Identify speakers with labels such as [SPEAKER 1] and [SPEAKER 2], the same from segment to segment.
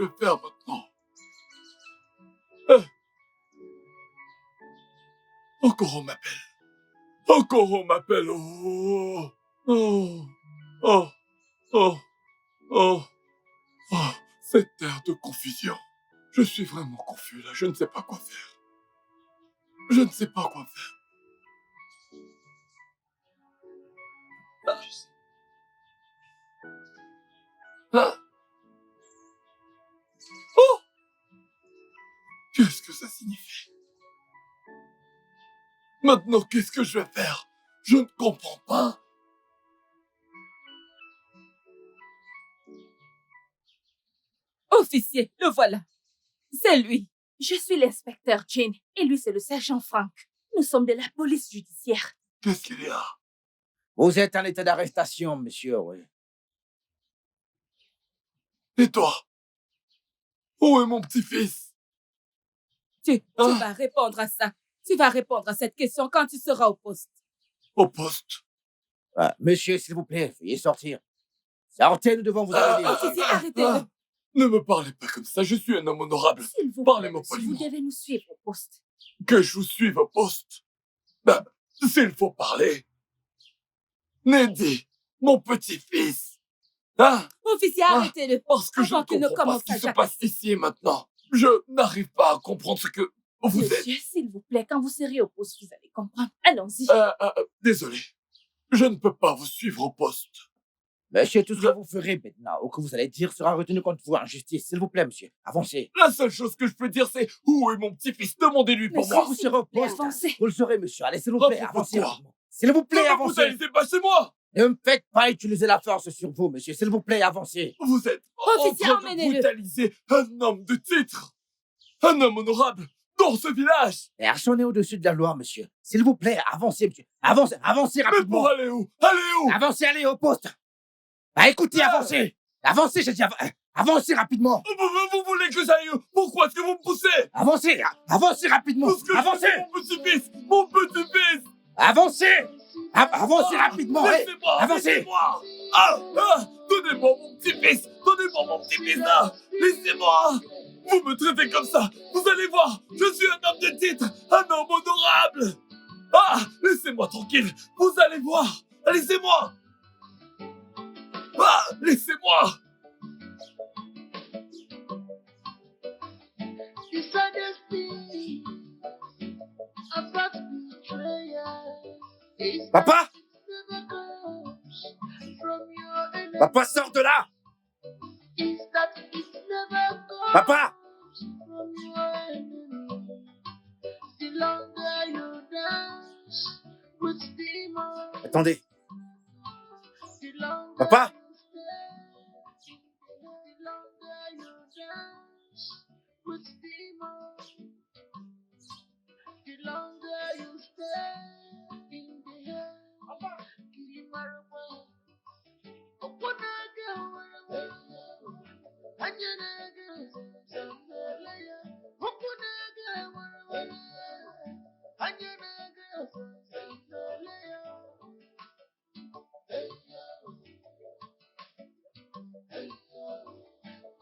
[SPEAKER 1] je vais faire maintenant? Encore on m'appelle. Encore on m'appelle. Oh, oh, oh, oh, oh, oh. Cette terre de confusion. Je suis vraiment confus là, je ne sais pas quoi faire. Je ne sais pas quoi faire. Ah. Oh! Qu'est-ce que ça signifie? Maintenant, qu'est-ce que je vais faire? Je ne comprends pas.
[SPEAKER 2] Officier, le voilà. C'est lui. Je suis l'inspecteur Jane et lui c'est le sergent Frank. Nous sommes de la police judiciaire.
[SPEAKER 1] Qu'est-ce qu'il y a?
[SPEAKER 3] Vous êtes en état d'arrestation, monsieur, oui.
[SPEAKER 1] Et toi? Où est mon petit-fils?
[SPEAKER 2] Tu vas répondre à ça. Tu vas répondre à cette question quand tu seras au poste.
[SPEAKER 1] Au poste?
[SPEAKER 3] Monsieur, s'il vous plaît, veuillez sortir. Sortez, nous devons vous arrêter.
[SPEAKER 2] Officier, arrêtez-le.
[SPEAKER 1] Ne me parlez pas comme ça, je suis un homme honorable.
[SPEAKER 2] S'il vous plaît,
[SPEAKER 1] Parlez-moi
[SPEAKER 2] monsieur,
[SPEAKER 1] poliment.
[SPEAKER 2] vous devez nous suivre au poste.
[SPEAKER 1] Que je vous suive au poste? Ben, s'il faut parler. Neddy, mon petit-fils. Hein?
[SPEAKER 2] Officier, arrêtez-le.
[SPEAKER 1] Parce que je
[SPEAKER 2] Avant qu'il ne
[SPEAKER 1] ne comprends pas
[SPEAKER 2] commence
[SPEAKER 1] ce
[SPEAKER 2] à
[SPEAKER 1] qui se passe ici et maintenant. Je n'arrive pas à comprendre ce que vous êtes.
[SPEAKER 2] Monsieur, s'il vous plaît, quand vous serez au poste, vous allez comprendre. Allons-y.
[SPEAKER 1] Désolé. Je ne peux pas vous suivre au poste.
[SPEAKER 3] Monsieur, tout ce que vous ferez maintenant ou que vous allez dire sera retenu contre vous en justice. S'il vous plaît, monsieur, avancez.
[SPEAKER 1] La seule chose que je peux dire, c'est où est mon petit-fils? Demandez-lui pour
[SPEAKER 2] Monsieur,
[SPEAKER 1] moi.
[SPEAKER 3] Vous serez au poste.
[SPEAKER 2] Avancez.
[SPEAKER 3] Vous le saurez, monsieur. Allez, s'il vous
[SPEAKER 1] Ah,
[SPEAKER 3] plaît,
[SPEAKER 1] pourquoi
[SPEAKER 3] avancez
[SPEAKER 1] quoi?
[SPEAKER 3] rapidement. S'il vous plaît,
[SPEAKER 1] Ne me
[SPEAKER 3] avancez.
[SPEAKER 1] brutalisez pas, c'est moi.
[SPEAKER 3] Ne me faites pas utiliser la force sur vous, monsieur. S'il vous plaît, avancez.
[SPEAKER 1] Vous êtes en
[SPEAKER 2] Officier,
[SPEAKER 1] train de
[SPEAKER 2] emmenez-le.
[SPEAKER 1] brutaliser un homme de titre. Un homme honorable dans ce village.
[SPEAKER 3] Personne n'est au-dessus de la loi, monsieur. S'il vous plaît, avancez, monsieur. Avancez, avancez
[SPEAKER 1] Mais
[SPEAKER 3] rapidement.
[SPEAKER 1] pour aller où? Allez où?
[SPEAKER 3] Avancez, allez au poste. Écoutez, avancez. Avancez, j'ai dit avancez rapidement.
[SPEAKER 1] Vous voulez que j'aille où? Pourquoi est-ce que vous me poussez?
[SPEAKER 3] Avancez, avancez rapidement.
[SPEAKER 1] Parce que
[SPEAKER 3] Avancez.
[SPEAKER 1] je suis mon petit-fils. Mon petit-fils.
[SPEAKER 3] Avancez. Avancez rapidement.
[SPEAKER 1] Laissez-moi.
[SPEAKER 3] Avancez.
[SPEAKER 1] Laissez-moi. Donnez-moi mon petit-fils. Donnez-moi mon petit-fils là. Laissez-moi. Vous me traitez comme ça. Vous allez voir. Je suis un homme de titre. Un homme honorable. Laissez-moi tranquille. Vous allez voir. Laissez-moi. Laissez-moi.
[SPEAKER 3] Papa. Papa, sors de là. Papa. Attendez. Papa.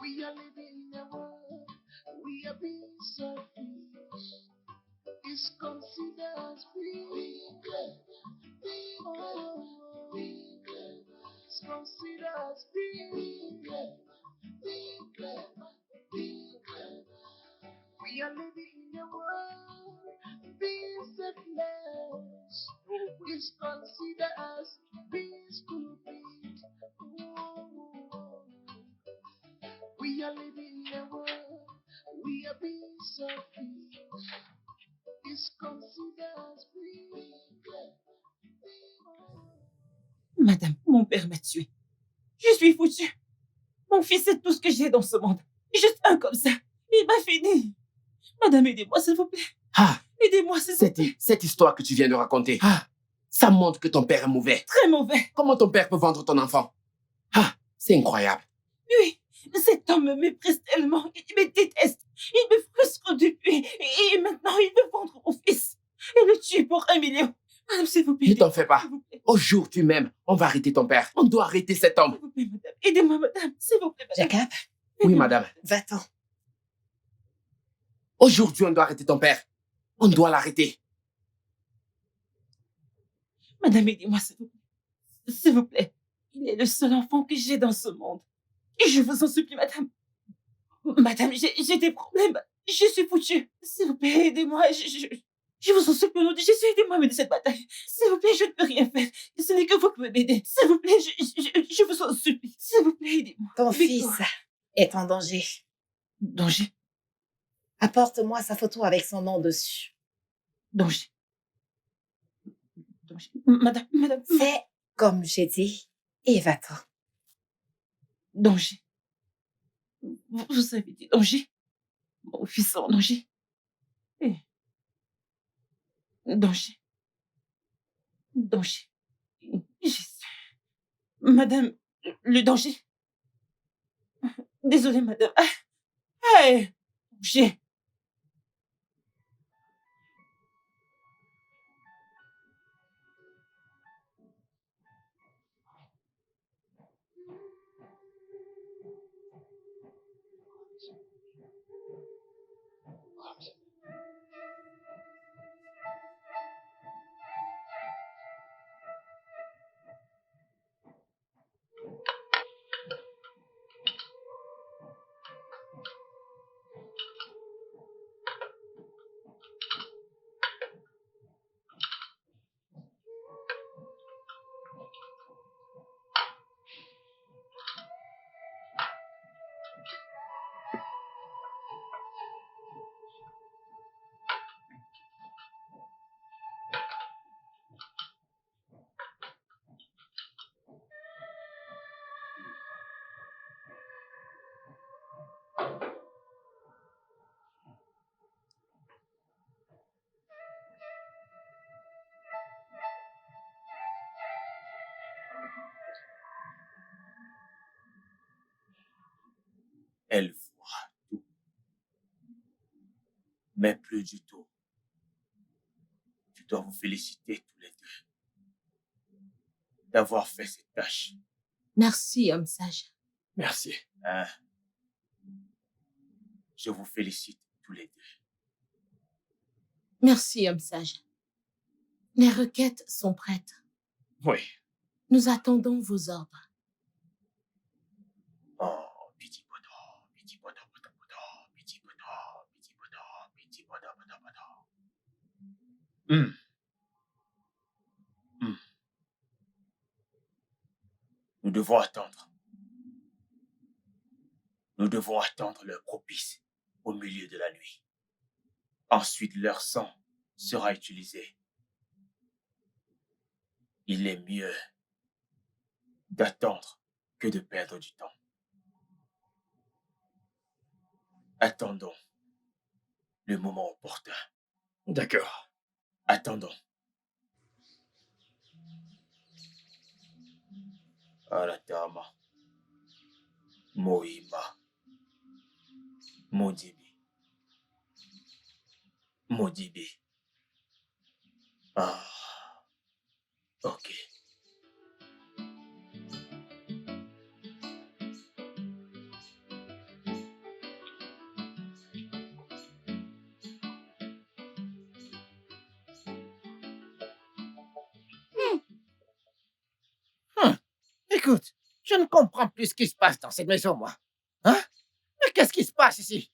[SPEAKER 4] We are living in a world, we are being selfish. It's considered as being clever. It's considered as being clever. We are living in a world, being selfless. It's considered as being stupid. We are living in a world, we are being selfish. It's considered as being
[SPEAKER 2] Madame, mon père m'a tué. Je suis foutue. Mon fils est tout ce que j'ai dans ce monde. Juste un comme ça. Il m'a fini. Madame, aidez-moi, s'il vous plaît. Aidez-moi, s'il vous plaît.
[SPEAKER 5] Cette histoire que tu viens de raconter, ça montre que ton père est mauvais.
[SPEAKER 2] Très mauvais.
[SPEAKER 5] Comment ton père peut vendre ton enfant? C'est incroyable.
[SPEAKER 2] Oui, cet homme me méprise tellement. Il me déteste. Il me frustre depuis. Et maintenant, il veut vendre mon fils. Et le tue pour 1 million. Madame, s'il vous plaît.
[SPEAKER 5] Ne t'en fais pas.
[SPEAKER 2] S'il vous plaît.
[SPEAKER 5] Au jour tu m'aimes, on va arrêter ton père. On doit arrêter cet homme.
[SPEAKER 2] S'il vous plaît, madame. Aidez-moi, madame. S'il vous plaît, madame.
[SPEAKER 6] Jacob,
[SPEAKER 5] Oui, madame.
[SPEAKER 6] Va-t'en.
[SPEAKER 5] Aujourd'hui, on doit arrêter ton père. On doit l'arrêter.
[SPEAKER 2] Madame, aidez-moi, s'il vous plaît. S'il vous plaît. Il est le seul enfant que j'ai dans ce monde. Et je vous en supplie, madame. Madame, j'ai des problèmes. Je suis foutue. S'il vous plaît, aidez-moi. Je vous en supplie, au nom de Jésus, aidez-moi à mener cette bataille. S'il vous plaît, je ne peux rien faire. Ce n'est que vous qui pouvez m'aider. S'il vous plaît, je vous en supplie. S'il vous plaît, aidez-moi.
[SPEAKER 6] Ton
[SPEAKER 2] Victor.
[SPEAKER 6] fils est en danger.
[SPEAKER 2] Danger.
[SPEAKER 6] Apporte-moi sa photo avec son nom dessus.
[SPEAKER 2] Danger. Danger. Madame.
[SPEAKER 6] Fais comme j'ai dit et va-t'en.
[SPEAKER 2] Danger. Vous avez dit danger. Mon fils est en danger. Eh. Danger. Danger. Jésus. Madame, le danger. Désolée, madame. Hey, danger.
[SPEAKER 1] Elle voit tout, mais plus du tout. Je dois vous féliciter tous les deux d'avoir fait cette tâche.
[SPEAKER 7] Merci, homme sage.
[SPEAKER 1] Merci. Je vous félicite tous les deux.
[SPEAKER 7] Merci, homme sage. Les requêtes sont prêtes.
[SPEAKER 1] Oui.
[SPEAKER 7] Nous attendons vos ordres.
[SPEAKER 1] Oh, piti poto, piti poto, poto, poto, piti poto, piti poto, piti poto, poto, poto. Nous devons attendre. Nous devons attendre leur propice au milieu de la nuit. Ensuite, leur sang sera utilisé. Il est mieux d'attendre que de perdre du temps. Attendons le moment opportun. D'accord. Attendons. Aratama. Mohima. Modibi. Modibi. Ah. Ok.
[SPEAKER 3] Écoute, je ne comprends plus ce qui se passe dans cette maison, moi. Hein? Mais qu'est-ce qui se passe ici?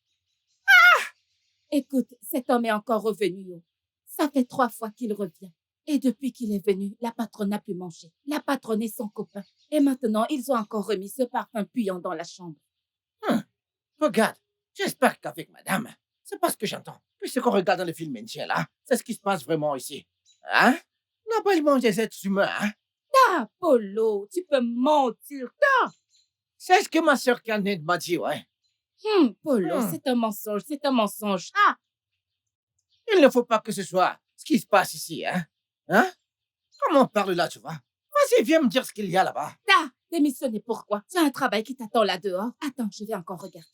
[SPEAKER 7] Écoute, cet homme est encore revenu. Ça fait 3 fois qu'il revient. Et depuis qu'il est venu, la patronne n'a plus mangé. La patronne et son copain. Et maintenant, ils ont encore remis ce parfum puant dans la chambre.
[SPEAKER 3] Regarde, j'espère qu'avec madame, c'est pas ce que j'entends. Puis ce qu'on regarde dans le film indien, là, c'est ce qui se passe vraiment ici. Hein? Là-bas, ils mangent des êtres humains, hein?
[SPEAKER 7] Ah, Polo, tu peux mentir.
[SPEAKER 3] C'est ce que ma sœur Canette m'a dit, ouais.
[SPEAKER 7] Polo, c'est un mensonge, c'est un mensonge. Ah,
[SPEAKER 3] Il ne faut pas que ce soit ce qui se passe ici, hein? Hein? Comment on parle là, tu vois? Vas-y, viens me dire ce qu'il y a là-bas.
[SPEAKER 7] démissionner pourquoi? Tu as un travail qui t'attend là dehors. Attends, je vais encore regarder.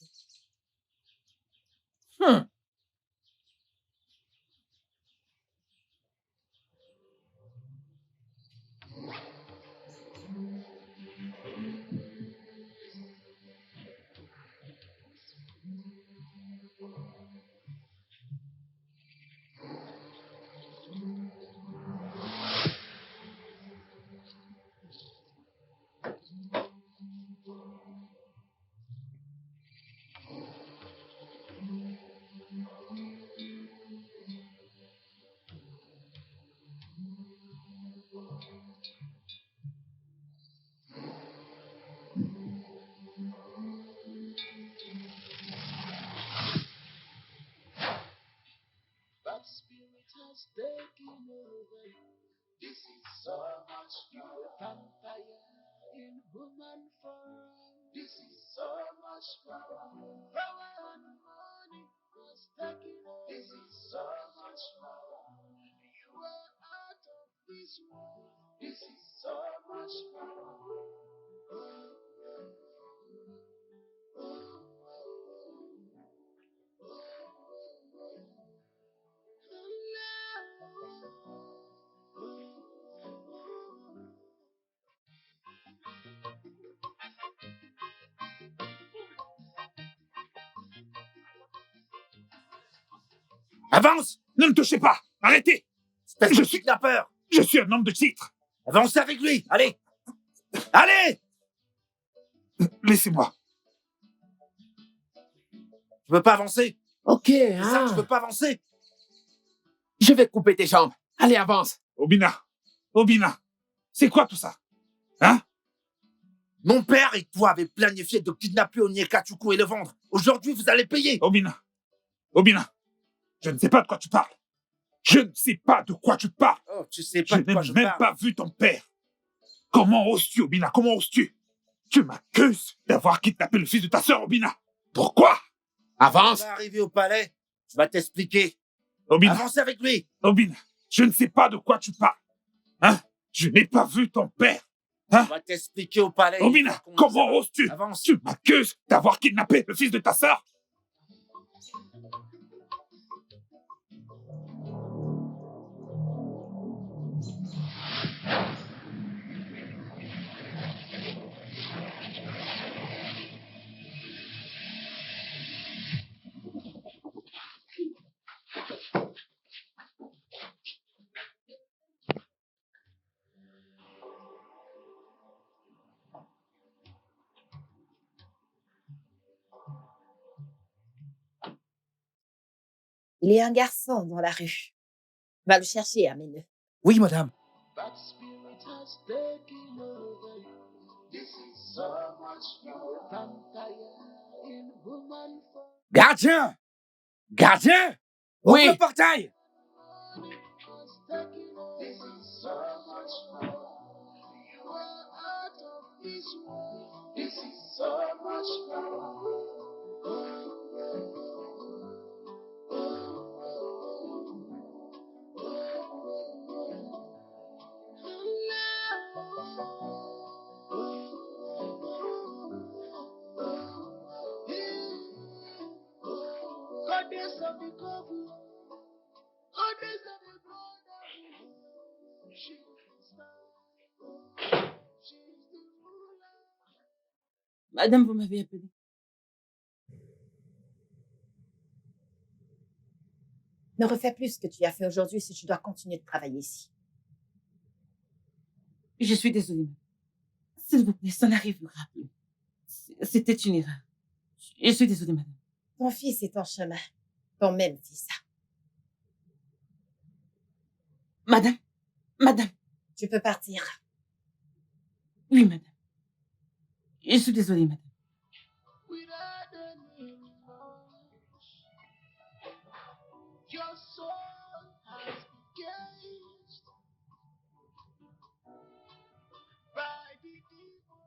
[SPEAKER 3] Avance!
[SPEAKER 1] Ne me touchez pas! Arrêtez!
[SPEAKER 3] Espèce de kidnappeur!
[SPEAKER 1] Je suis un homme de titre!
[SPEAKER 3] Avance avec lui! Allez! Allez!
[SPEAKER 1] Laissez-moi.
[SPEAKER 3] Tu veux pas avancer?
[SPEAKER 5] Ok,
[SPEAKER 3] C'est ça,
[SPEAKER 5] hein.
[SPEAKER 3] tu veux pas avancer?
[SPEAKER 5] Je vais couper tes jambes. Allez, avance.
[SPEAKER 1] Obina, c'est quoi tout ça? Hein?
[SPEAKER 3] Mon père et toi avez planifié de kidnapper Onyekachuku et le vendre. Aujourd'hui, vous allez payer.
[SPEAKER 1] Obina, je ne sais pas de quoi tu parles. Je ne sais pas de quoi tu parles.
[SPEAKER 3] Oh, tu sais
[SPEAKER 1] Je
[SPEAKER 3] pas de
[SPEAKER 1] n'ai
[SPEAKER 3] quoi je
[SPEAKER 1] même
[SPEAKER 3] parle.
[SPEAKER 1] pas vu ton père. Comment oses-tu, Obina? Comment oses-tu? Tu m'accuses d'avoir kidnappé le fils de ta sœur, Obina. Pourquoi?
[SPEAKER 3] Tu
[SPEAKER 5] Avance.
[SPEAKER 3] vas arriver au palais, je vais t'expliquer.
[SPEAKER 1] Obina,
[SPEAKER 3] Avance avec lui.
[SPEAKER 1] Obina, je ne sais pas de quoi tu parles. Hein? Je n'ai pas vu ton père.
[SPEAKER 3] Je vais t'expliquer au palais.
[SPEAKER 1] Obina, comment oses-tu?
[SPEAKER 3] Avance.
[SPEAKER 1] Tu m'accuses d'avoir kidnappé le fils de ta sœur?
[SPEAKER 6] Il y a un garçon dans la rue. Va le chercher, Amineux.
[SPEAKER 3] Oui, madame.
[SPEAKER 4] That spirit has taken over you. This is so much more vampire in woman form.
[SPEAKER 3] Gardien! Gardien!
[SPEAKER 5] Oui.
[SPEAKER 3] Ouvre le portail!
[SPEAKER 4] This is so much more. You are out of this world. This is so much more. Goddess of the covenant, goddess of the brotherhood, she is the ruler.
[SPEAKER 2] Madame, vous m'avez appelé.
[SPEAKER 6] Ne refais plus ce que tu as fait aujourd'hui si tu dois continuer de travailler ici.
[SPEAKER 2] Je suis désolée, madame. S'il vous plaît, ça n'arrivera plus. C'était une erreur. Je suis désolée, madame.
[SPEAKER 6] Ton fils est en chemin. Ton même fils.
[SPEAKER 2] Madame,
[SPEAKER 6] Tu peux partir.
[SPEAKER 2] oui, madame. Je suis désolée, madame.
[SPEAKER 4] Without any remorse, your soul has been caged by the devil.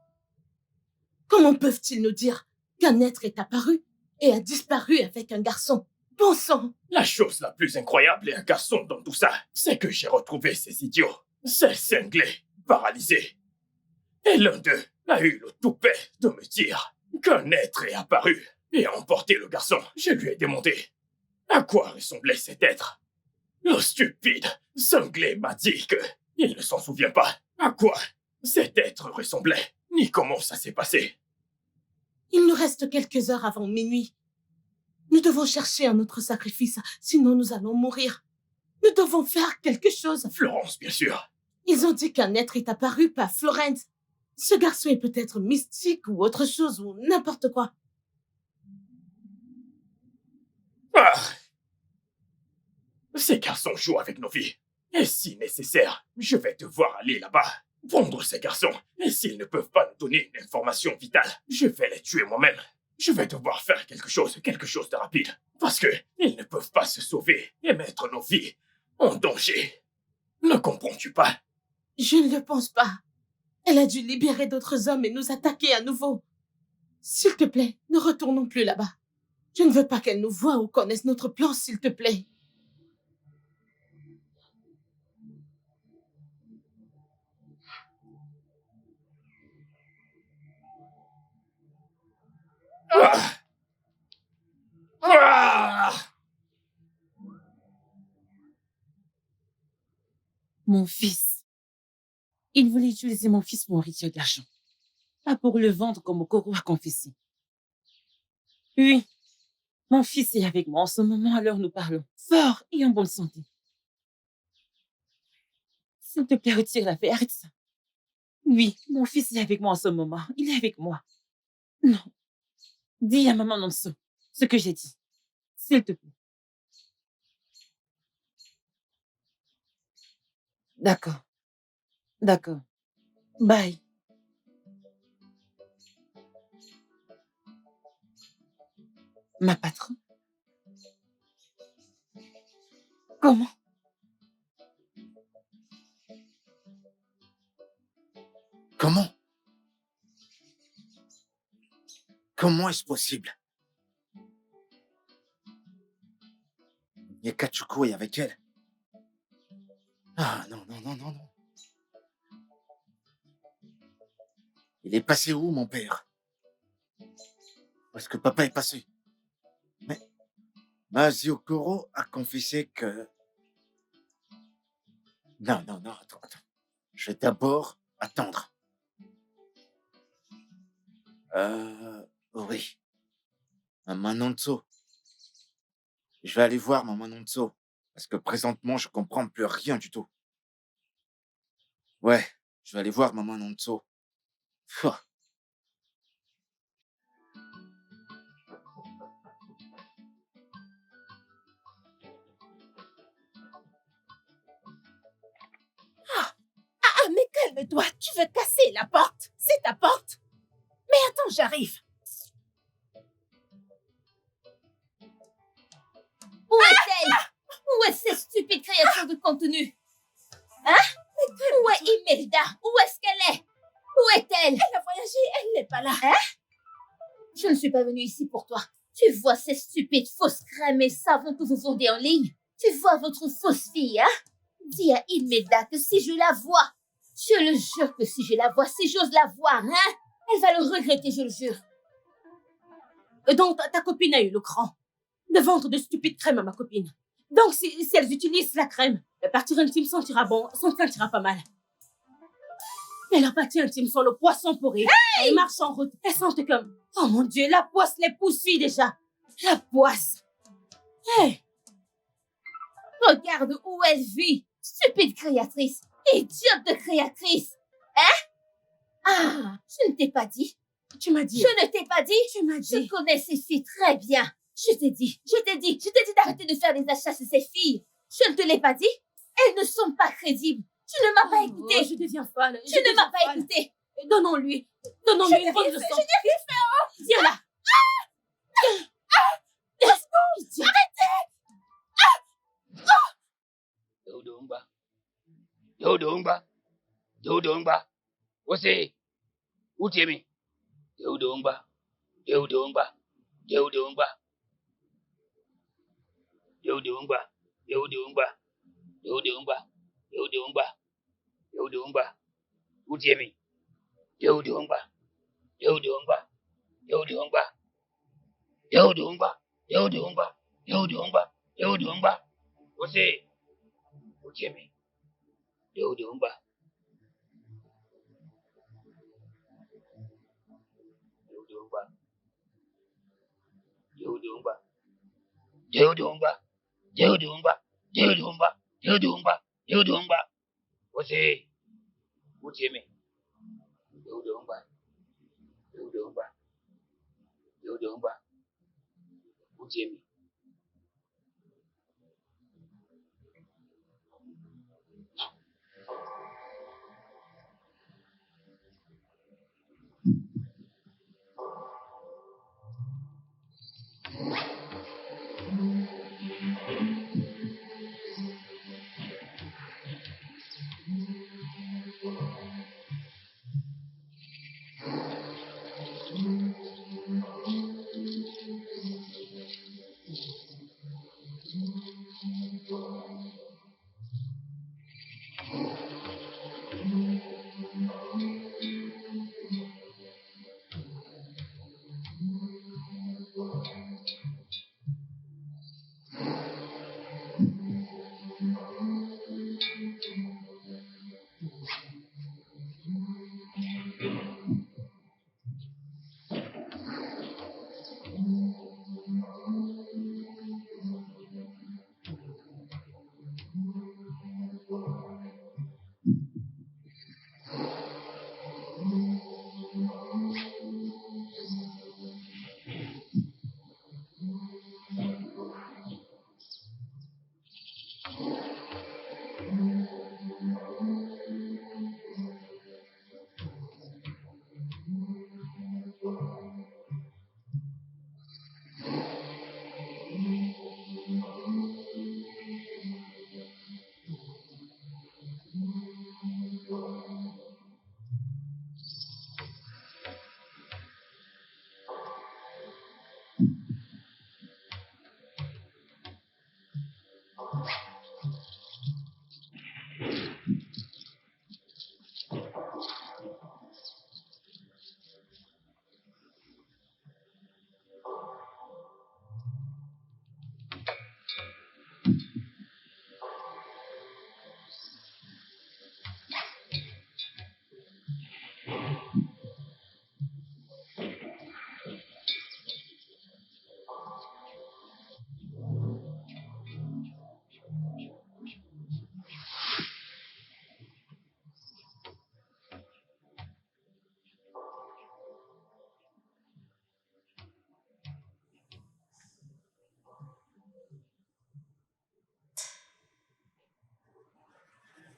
[SPEAKER 7] Comment peuvent-ils nous dire qu'un être est apparu et a disparu avec un garçon? Bon sang!
[SPEAKER 5] La chose la plus incroyable et un garçon dans tout ça, c'est que j'ai retrouvé ces idiots, ces cinglés, paralysés. Et l'un d'eux a eu le toupet de me dire qu'un être est apparu et a emporté le garçon. Je lui ai demandé à quoi ressemblait cet être. Le stupide cinglé m'a dit que il ne s'en souvient pas à quoi cet être ressemblait, ni comment ça s'est passé.
[SPEAKER 7] Il nous reste quelques heures avant minuit. Nous devons chercher un autre sacrifice, sinon nous allons mourir. Nous devons faire quelque chose.
[SPEAKER 5] Florence, bien sûr.
[SPEAKER 7] Ils ont dit qu'un être est apparu, pas Florence. Ce garçon est peut-être mystique ou autre chose, ou n'importe quoi.
[SPEAKER 5] Ah. Ces garçons jouent avec nos vies. Et si nécessaire, je vais devoir aller là-bas, prendre ces garçons. Et s'ils ne peuvent pas nous donner une information vitale, je vais les tuer moi-même. Je vais devoir faire quelque chose de rapide. Parce que ils ne peuvent pas se sauver et mettre nos vies en danger. Ne comprends-tu pas?
[SPEAKER 7] Je ne le pense pas. Elle a dû libérer d'autres hommes et nous attaquer à nouveau.
[SPEAKER 2] S'il te plaît, ne retournons plus là-bas. Je ne veux pas qu'elle nous voie ou connaisse notre plan, s'il te plaît. Mon fils. Il voulait utiliser mon fils pour enrichir de l'argent. Pas pour le vendre comme Okoro a confessé. Oui, mon fils est avec moi en ce moment, alors nous parlons. Fort et en bonne santé. S'il te plaît, retire l'affaire, arrête ça. Oui, mon fils est avec moi en ce moment. Il est avec moi. Non. Dis à maman Nonso ce que j'ai dit. S'il te plaît. D'accord. D'accord. Bye. Ma patronne? Comment?
[SPEAKER 3] Comment? Comment est-ce possible? Yakatsuko est avec elle. Ah non, non, non, non, non. Il est passé où, mon père? Où est-ce que papa est passé? Mais Mazi Okoro a confessé que... Non, non, non, attends. Je vais d'abord attendre. Oui. Maman Nonso. Je vais aller voir Maman Nonso. Parce que présentement, je comprends plus rien du tout. Ouais, je vais aller voir Maman Nonso. Pfff.
[SPEAKER 7] Ah, mais calme-toi, tu veux casser la porte. C'est ta porte. Mais attends, j'arrive. Où est-elle? Où est cette stupide créature de contenu? Hein? Où est Imelda? Où est-ce qu'elle est? Où est-elle? Elle a voyagé, elle n'est pas là. Hein? Je ne suis pas venue ici pour toi. Tu vois ces stupides fausses crèmes et savons que vous vendez en ligne? Tu vois votre fausse fille, hein? Dis à Imelda que si je la vois, je le jure que si je la vois, si j'ose la voir, hein? Elle va le regretter, je le jure.
[SPEAKER 2] Donc, ta copine a eu le cran de vendre de stupides crèmes à ma copine. Donc, si elles utilisent la crème, la partie intime sentira bon, sentira pas mal. Mais la partie intime sent le poisson pourri. Hey! Elle marche en route. Elle sent comme... Oh mon Dieu, la poisse les pousse-fille déjà. La poisse. Hey!
[SPEAKER 7] Regarde où elle vit. Stupide créatrice. Idiote de créatrice. Hein? Ah, je ne t'ai pas dit.
[SPEAKER 2] Tu m'as dit.
[SPEAKER 7] Je ne t'ai pas dit.
[SPEAKER 2] Tu m'as dit.
[SPEAKER 7] Je connais ces filles très bien. Je t'ai dit d'arrêter de faire des achats chez ces filles. Je ne te l'ai pas dit. Elles ne sont pas crédibles. Tu ne m'as pas écouté.
[SPEAKER 2] Je deviens folle.
[SPEAKER 7] Tu ne m'as pas écouté.
[SPEAKER 2] Donnons-lui une bonne leçon.
[SPEAKER 7] Je n'ai rien fait, hein.
[SPEAKER 2] Viens là.
[SPEAKER 5] Dodongba. Dodongba. Dodongba. What's Utemi. Dodongba. Dodongba. Dodongba. Dodongba. Dodongba. Dodongba. Dodongba. Dodongba. Utemi. Dodongba. Dodongba. Dodongba. Dodongba. Dodongba. Dodongba. Dodongba. What's Utemi. Dodongba. Dodongba. Dodongba. Dodongba. Dodongba. Dodongba. Dodongba. What's Utemi. Dodongba. Dodongba. Dodongba. Utemi.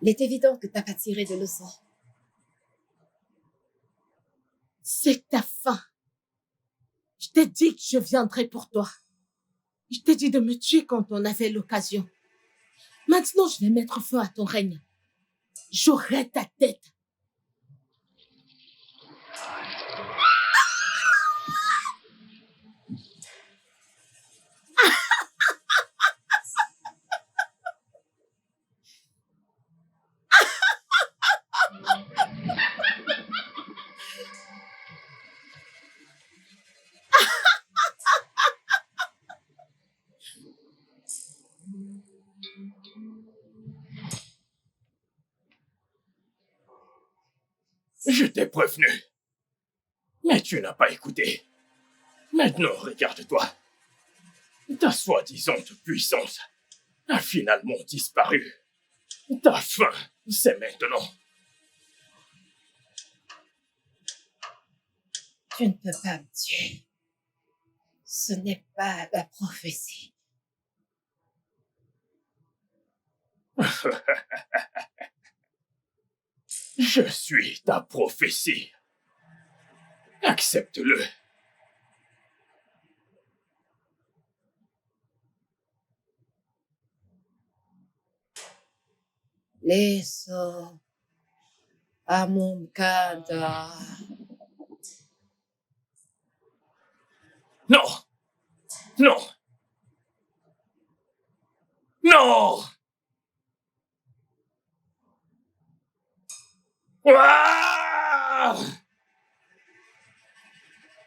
[SPEAKER 6] Il est évident que t'as pas tiré de leçon.
[SPEAKER 2] C'est ta fin. Je t'ai dit que je viendrais pour toi. Je t'ai dit de me tuer quand on avait l'occasion. Maintenant, je vais mettre feu à ton règne. J'aurai ta tête.
[SPEAKER 5] Je t'ai prévenu. Mais tu n'as pas écouté. Maintenant, regarde-toi. Ta soi-disant puissance a finalement disparu. Ta fin, c'est maintenant.
[SPEAKER 6] Tu ne peux pas me tuer. Ce n'est pas la prophétie.
[SPEAKER 5] Je suis ta prophétie. Accepte-le.
[SPEAKER 6] Leso Amumkada.
[SPEAKER 5] Non! Non! Non! Ah!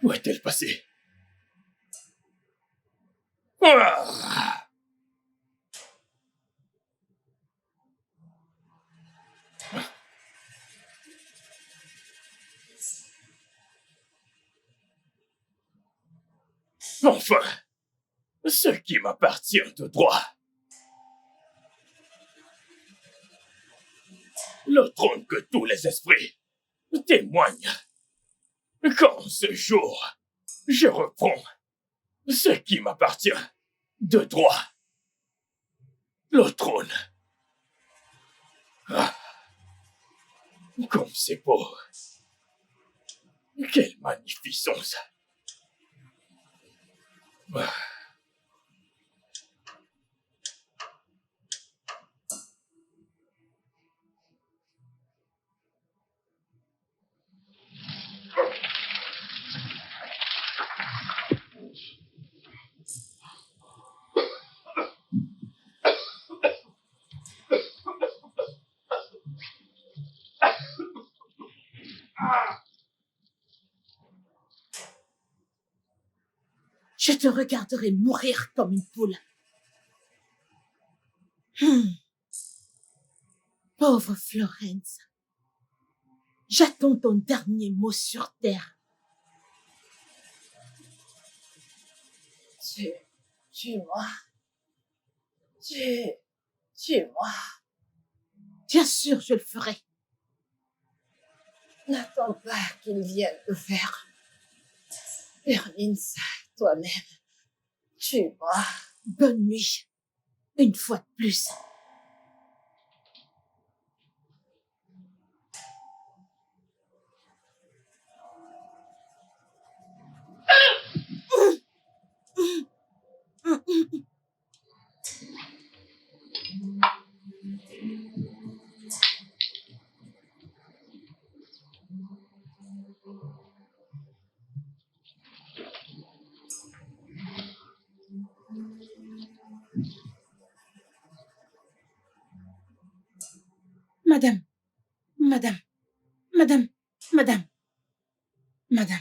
[SPEAKER 5] Où est-elle passée? Ah! Enfin, ce qui m'appartient de droit. Le trône que tous les esprits témoignent. Quand ce jour, je reprends ce qui m'appartient de droit. Le trône. Ah, comme c'est beau. Quelle magnificence. Ah.
[SPEAKER 6] te regarderai mourir comme une poule. Pauvre Florence. J'attends ton dernier mot sur terre.
[SPEAKER 7] Tue-moi. Tue-moi.
[SPEAKER 6] Bien sûr, je le ferai.
[SPEAKER 7] N'attends pas qu'il vienne le faire. Termine ça toi-même. Tue-moi.
[SPEAKER 6] Bonne nuit. Une fois de plus. Madame, madame, madame, madame, madame.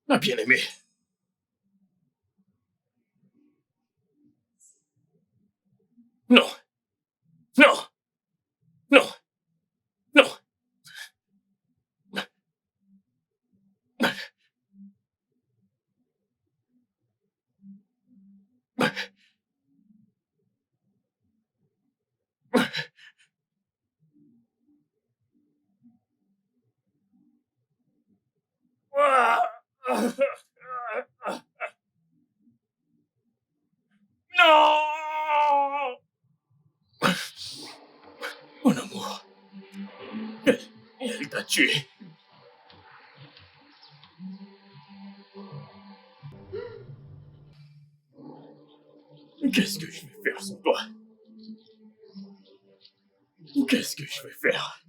[SPEAKER 5] Ma bien-aimée. Non. Non. Non. Non. Non! Mon amour. Elle t'a tué. Qu'est-ce que je vais faire sans toi? Qu'est-ce que je vais faire?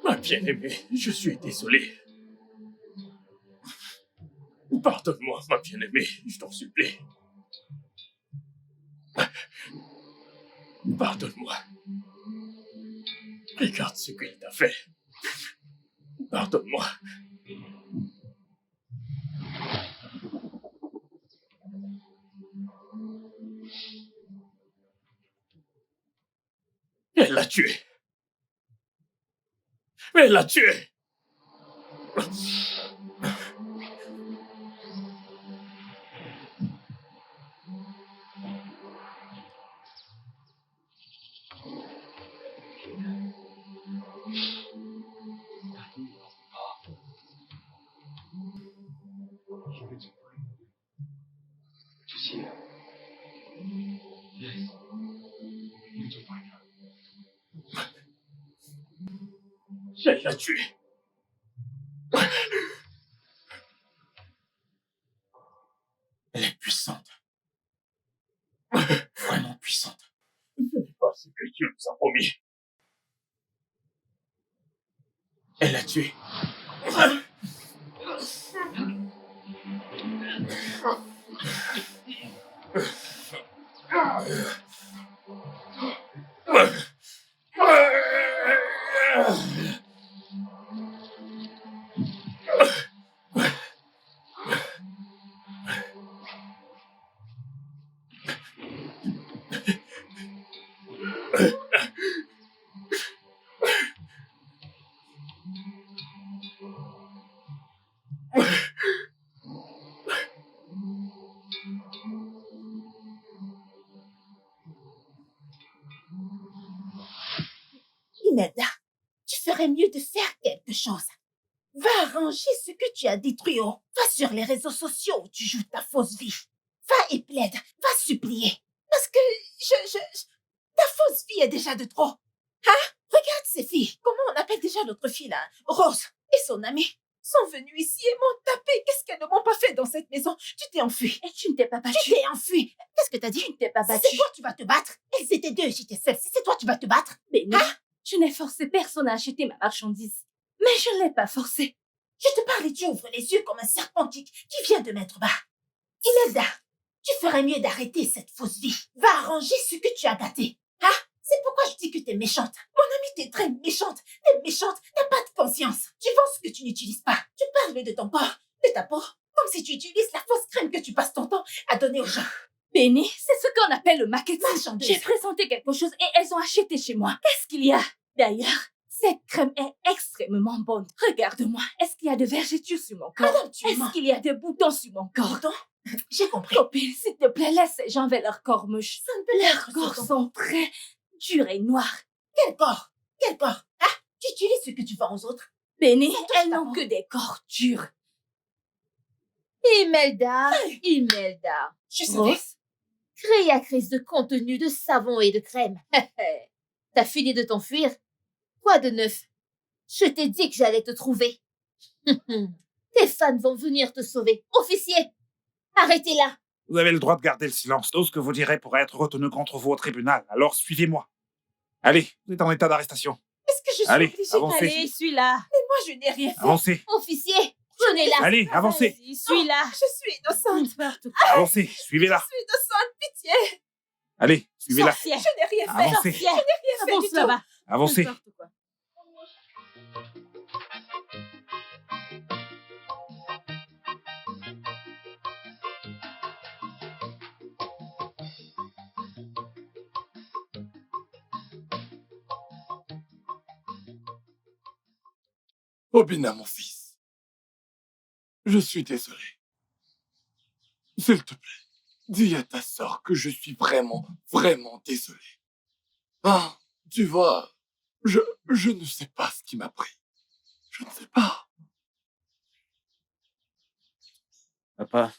[SPEAKER 5] Ma bien-aimée, je suis désolé. Pardonne-moi, ma bien-aimée, je t'en supplie. Pardonne-moi. Regarde ce qu'il t'a fait. Pardonne-moi. Elle l'a tué. Elle l'a tué. Elle l'a tué. Elle est puissante. Vraiment puissante. Ce n'est pas ce que Dieu nous a promis. Elle l'a tué.
[SPEAKER 6] Imelda, tu ferais mieux de faire quelque chose. Va arranger ce que tu as détruit. Va sur les réseaux sociaux où tu joues ta fausse vie. Va et plaide. Va supplier. Parce que ta fausse vie est déjà de trop. Hein? Regarde ces filles. Comment on appelle déjà l'autre fille là? Rose et son amie. sont venus ici et m'ont tapé. Qu'est-ce qu'elles ne m'ont pas fait dans cette maison? Tu t'es enfui.
[SPEAKER 7] Et tu ne t'es pas battue.
[SPEAKER 6] Tu t'es enfui. Qu'est-ce que t'as dit?
[SPEAKER 7] Tu ne t'es pas
[SPEAKER 6] Si
[SPEAKER 7] battue.
[SPEAKER 6] c'est toi, tu vas te battre. Elles étaient deux, j'étais seule. Si c'est toi, tu vas te battre.
[SPEAKER 7] Béni, je n'ai forcé personne à acheter ma marchandise. Mais je ne l'ai pas forcé.
[SPEAKER 6] Je te parle et tu ouvres les yeux comme un serpent qui vient de mettre bas. Imelda, tu ferais mieux d'arrêter cette fausse vie. Va arranger ce que tu as gâté. Hein? C'est pourquoi je dis que t'es méchante. Mon amie, t'es très méchante. T'es méchante, t'as pas de conscience. Tu vends ce que tu n'utilises pas. Tu parles de ton corps, de ta peau, comme si tu utilises la fausse crème que tu passes ton temps à donner aux gens.
[SPEAKER 7] Béni, c'est ce qu'on appelle le marketing.
[SPEAKER 6] Marchandeuse.
[SPEAKER 7] J'ai présenté quelque chose et elles ont acheté chez moi. Qu'est-ce qu'il y a? D'ailleurs, cette crème est extrêmement bonne. Regarde-moi. Est-ce qu'il y a de vergetures sur mon corps?
[SPEAKER 6] Madame, tu
[SPEAKER 7] Est-ce
[SPEAKER 6] mens.
[SPEAKER 7] qu'il y a des boutons sur mon corps?
[SPEAKER 6] Pardon? J'ai compris.
[SPEAKER 7] Copine, s'il te plaît, laisse ces gens vers leur corps moche.
[SPEAKER 6] Ça ne peut
[SPEAKER 7] Leurs
[SPEAKER 6] être
[SPEAKER 7] corps
[SPEAKER 6] sur ton-
[SPEAKER 7] sont très durs et noirs.
[SPEAKER 6] Quel corps? Quel corps? Hein? Tu utilises ce que tu vends aux autres.
[SPEAKER 7] Béni,
[SPEAKER 6] Ça touche
[SPEAKER 7] elles
[SPEAKER 6] ta
[SPEAKER 7] n'ont
[SPEAKER 6] peau.
[SPEAKER 7] que des corps durs.
[SPEAKER 2] Imelda, Imelda.
[SPEAKER 6] Je sais.
[SPEAKER 2] Rose, créatrice de contenu de savon et de crème. T'as fini de t'enfuir? Quoi de neuf? Je t'ai dit que j'allais te trouver. Tes fans vont venir te sauver. Officier, arrêtez-la.
[SPEAKER 8] Vous avez le droit de garder le silence. Tout ce que vous direz pourrait être retenu contre vous au tribunal. Alors suivez-moi. Allez, vous êtes en état d'arrestation.
[SPEAKER 6] Est-ce que je suis
[SPEAKER 8] Allez,
[SPEAKER 6] obligée
[SPEAKER 8] avancez.
[SPEAKER 6] d'aller?
[SPEAKER 2] Allez, suis-là.
[SPEAKER 6] Moi, je n'ai rien fait.
[SPEAKER 8] Avancez.
[SPEAKER 2] Officier, prenez-la.
[SPEAKER 8] Allez, avancez.
[SPEAKER 2] Vas-y, suis-là.
[SPEAKER 6] Je suis innocente.
[SPEAKER 2] N'importe quoi.
[SPEAKER 8] Avancez. Suivez-la.
[SPEAKER 6] Je suis innocente, pitié.
[SPEAKER 8] Allez, suivez-la.
[SPEAKER 2] Sorcière.
[SPEAKER 6] Je n'ai rien fait.
[SPEAKER 8] Avancez.
[SPEAKER 2] Sorcière.
[SPEAKER 6] Rien fait du
[SPEAKER 2] Avance
[SPEAKER 6] tout.
[SPEAKER 2] là-bas.
[SPEAKER 8] Avancez.
[SPEAKER 2] N'importe quoi.
[SPEAKER 1] Obina, mon fils. Je suis désolé. S'il te plaît, dis à ta sœur que je suis vraiment, vraiment désolé. Ah, tu vois, je ne sais pas ce qui m'a pris. Je ne sais pas.
[SPEAKER 3] Papa,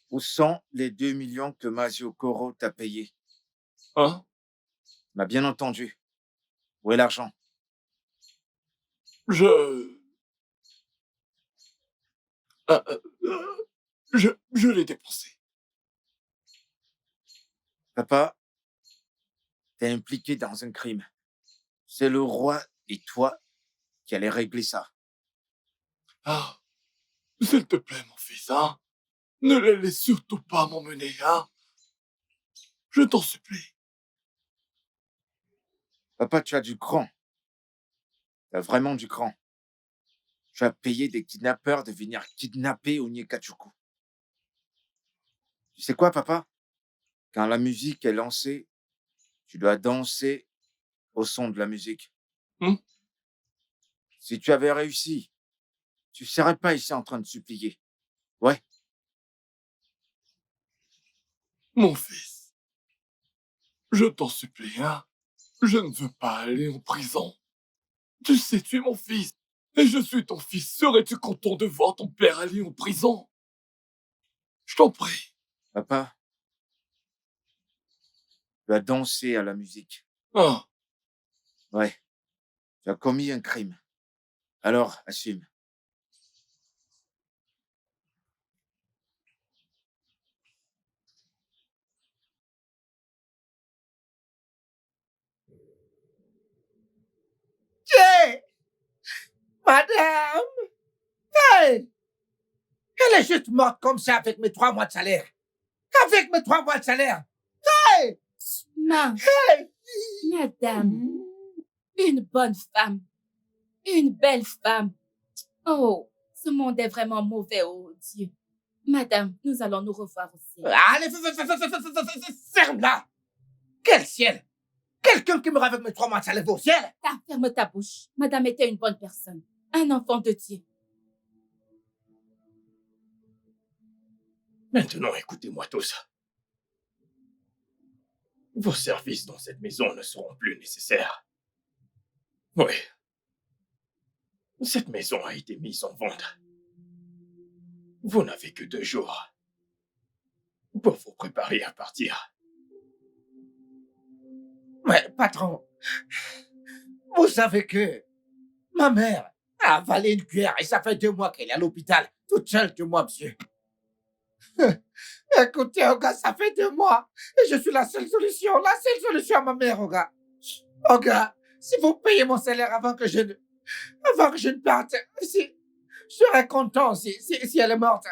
[SPEAKER 3] où sont les 2 millions que Mazio Koro t'a payés?
[SPEAKER 1] Hein?
[SPEAKER 3] M'a bien entendu. Où est l'argent?
[SPEAKER 1] Je... Je l'ai dépensé.
[SPEAKER 3] Papa, t'es impliqué dans un crime. C'est le roi et toi qui allez régler ça.
[SPEAKER 1] Ah, s'il te plaît, mon fils, hein? Ne les laisse surtout pas m'emmener, hein? Je t'en supplie.
[SPEAKER 3] Papa, tu as du cran. Tu as vraiment du cran. Tu as payé des kidnappeurs de venir kidnapper Onyekachuku. Tu sais quoi, papa? Quand la musique est lancée, tu dois danser au son de la musique.
[SPEAKER 1] Hmm?
[SPEAKER 3] Si tu avais réussi, tu ne serais pas ici en train de supplier. Ouais,
[SPEAKER 1] Mon fils, je t'en supplie, hein? Je ne veux pas aller en prison. Tu sais, tu es mon fils. Et je suis ton fils. Serais-tu content de voir ton père aller en prison? Je t'en prie.
[SPEAKER 3] papa, tu dois danser à la musique.
[SPEAKER 1] Ah,
[SPEAKER 3] Ouais, tu as commis un crime. Alors, assume.
[SPEAKER 9] Hey, madame! Hey! Elle est juste morte comme ça avec mes 3 mois de salaire. Avec mes 3 mois de salaire. Hey!
[SPEAKER 7] Non,
[SPEAKER 9] Hey!
[SPEAKER 7] madame, une bonne femme, une belle femme. Oh, ce monde est vraiment mauvais, oh Dieu. Madame, nous allons nous revoir au ciel.
[SPEAKER 9] Allez, ferme-la! Quel ciel! Quelqu'un qui meurt avec mes 3 mois de salaire va au ciel!
[SPEAKER 7] Ferme ta bouche. Madame était une bonne personne, un enfant de Dieu.
[SPEAKER 5] Maintenant, écoutez-moi tous. Vos services dans cette maison ne seront plus nécessaires. Oui. Cette maison a été mise en vente. Vous n'avez que 2 jours pour vous préparer à partir.
[SPEAKER 9] Mais, patron, vous savez que ma mère a avalé une cuillère et ça fait 2 mois qu'elle est à l'hôpital. Toute seule de moi, monsieur. Écoutez, Oga, ça fait 2 mois. Et je suis la seule solution à ma mère, Oga. Oga, si vous payez mon salaire avant que je ne parte, si, je serais content si elle est morte.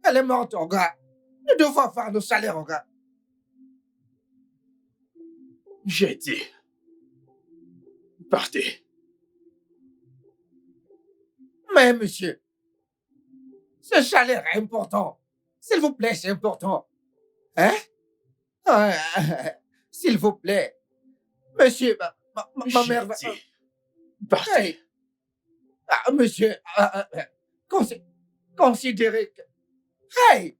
[SPEAKER 9] Elle est morte, Oga. Nous devons faire nos salaires, Oga.
[SPEAKER 5] J'ai dit. Partez.
[SPEAKER 9] Mais monsieur, ce salaire est important. S'il vous plaît, c'est important. Hein? S'il vous plaît. Monsieur, ma mère va...
[SPEAKER 5] J'ai dit. Partez.
[SPEAKER 9] Hey. Monsieur, considérez que... Hey!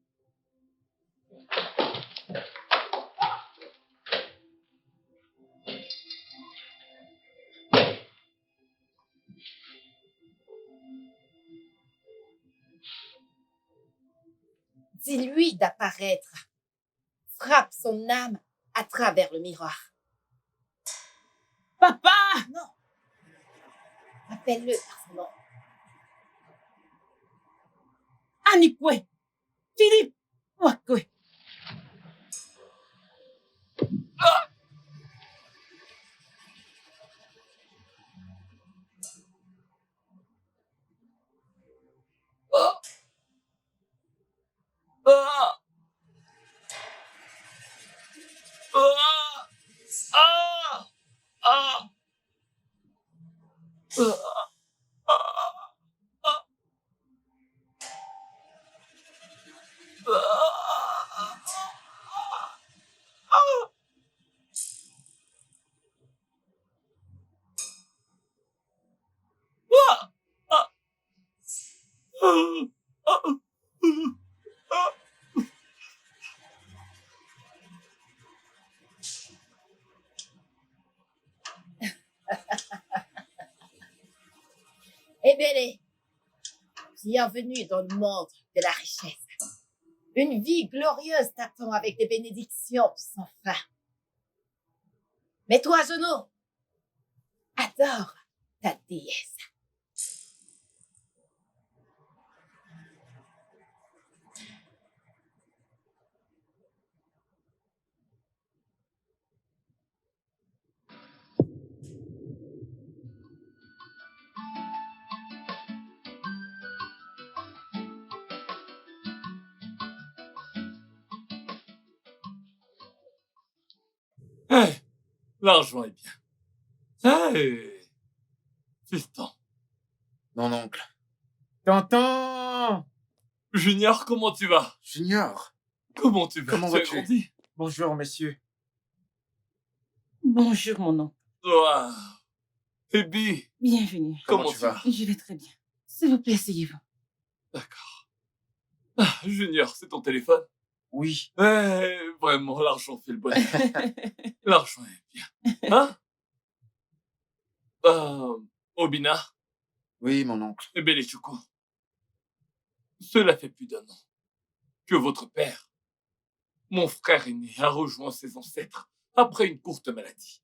[SPEAKER 6] Dis-lui d'apparaître. Frappe son âme à travers le miroir.
[SPEAKER 2] Papa!
[SPEAKER 6] Non. Appelle-le par son nom.
[SPEAKER 2] Anikwe! Philippe! Wakwe!
[SPEAKER 6] Ebele, bienvenue dans le monde de la richesse. Une vie glorieuse t'attend avec des bénédictions sans fin. Mets-toi à genoux. Adore ta déesse.
[SPEAKER 1] Hey, l'argent est bien. Hey, fiston.
[SPEAKER 8] Mon oncle.
[SPEAKER 3] Tonton!
[SPEAKER 1] Junior, comment tu vas?
[SPEAKER 8] Junior.
[SPEAKER 1] Comment tu vas?
[SPEAKER 8] Comment
[SPEAKER 1] Tu as
[SPEAKER 8] vas-tu?
[SPEAKER 1] grandi?
[SPEAKER 3] Bonjour, messieurs.
[SPEAKER 2] Bonjour, mon oncle.
[SPEAKER 1] Wow. Ebi,
[SPEAKER 2] Bienvenue.
[SPEAKER 1] comment
[SPEAKER 8] tu
[SPEAKER 1] tu
[SPEAKER 8] vas?
[SPEAKER 1] vas?
[SPEAKER 2] Je vais très bien. S'il vous plaît, asseyez-vous.
[SPEAKER 1] D'accord. Ah, Junior, c'est ton téléphone?
[SPEAKER 3] Oui.
[SPEAKER 1] Vraiment, l'argent fait le bonheur. L'argent est bien. Hein? Obina,
[SPEAKER 8] Oui, mon oncle.
[SPEAKER 1] et Belichuku. Cela fait plus d'1 an que votre père, mon frère aîné, a rejoint ses ancêtres après une courte maladie.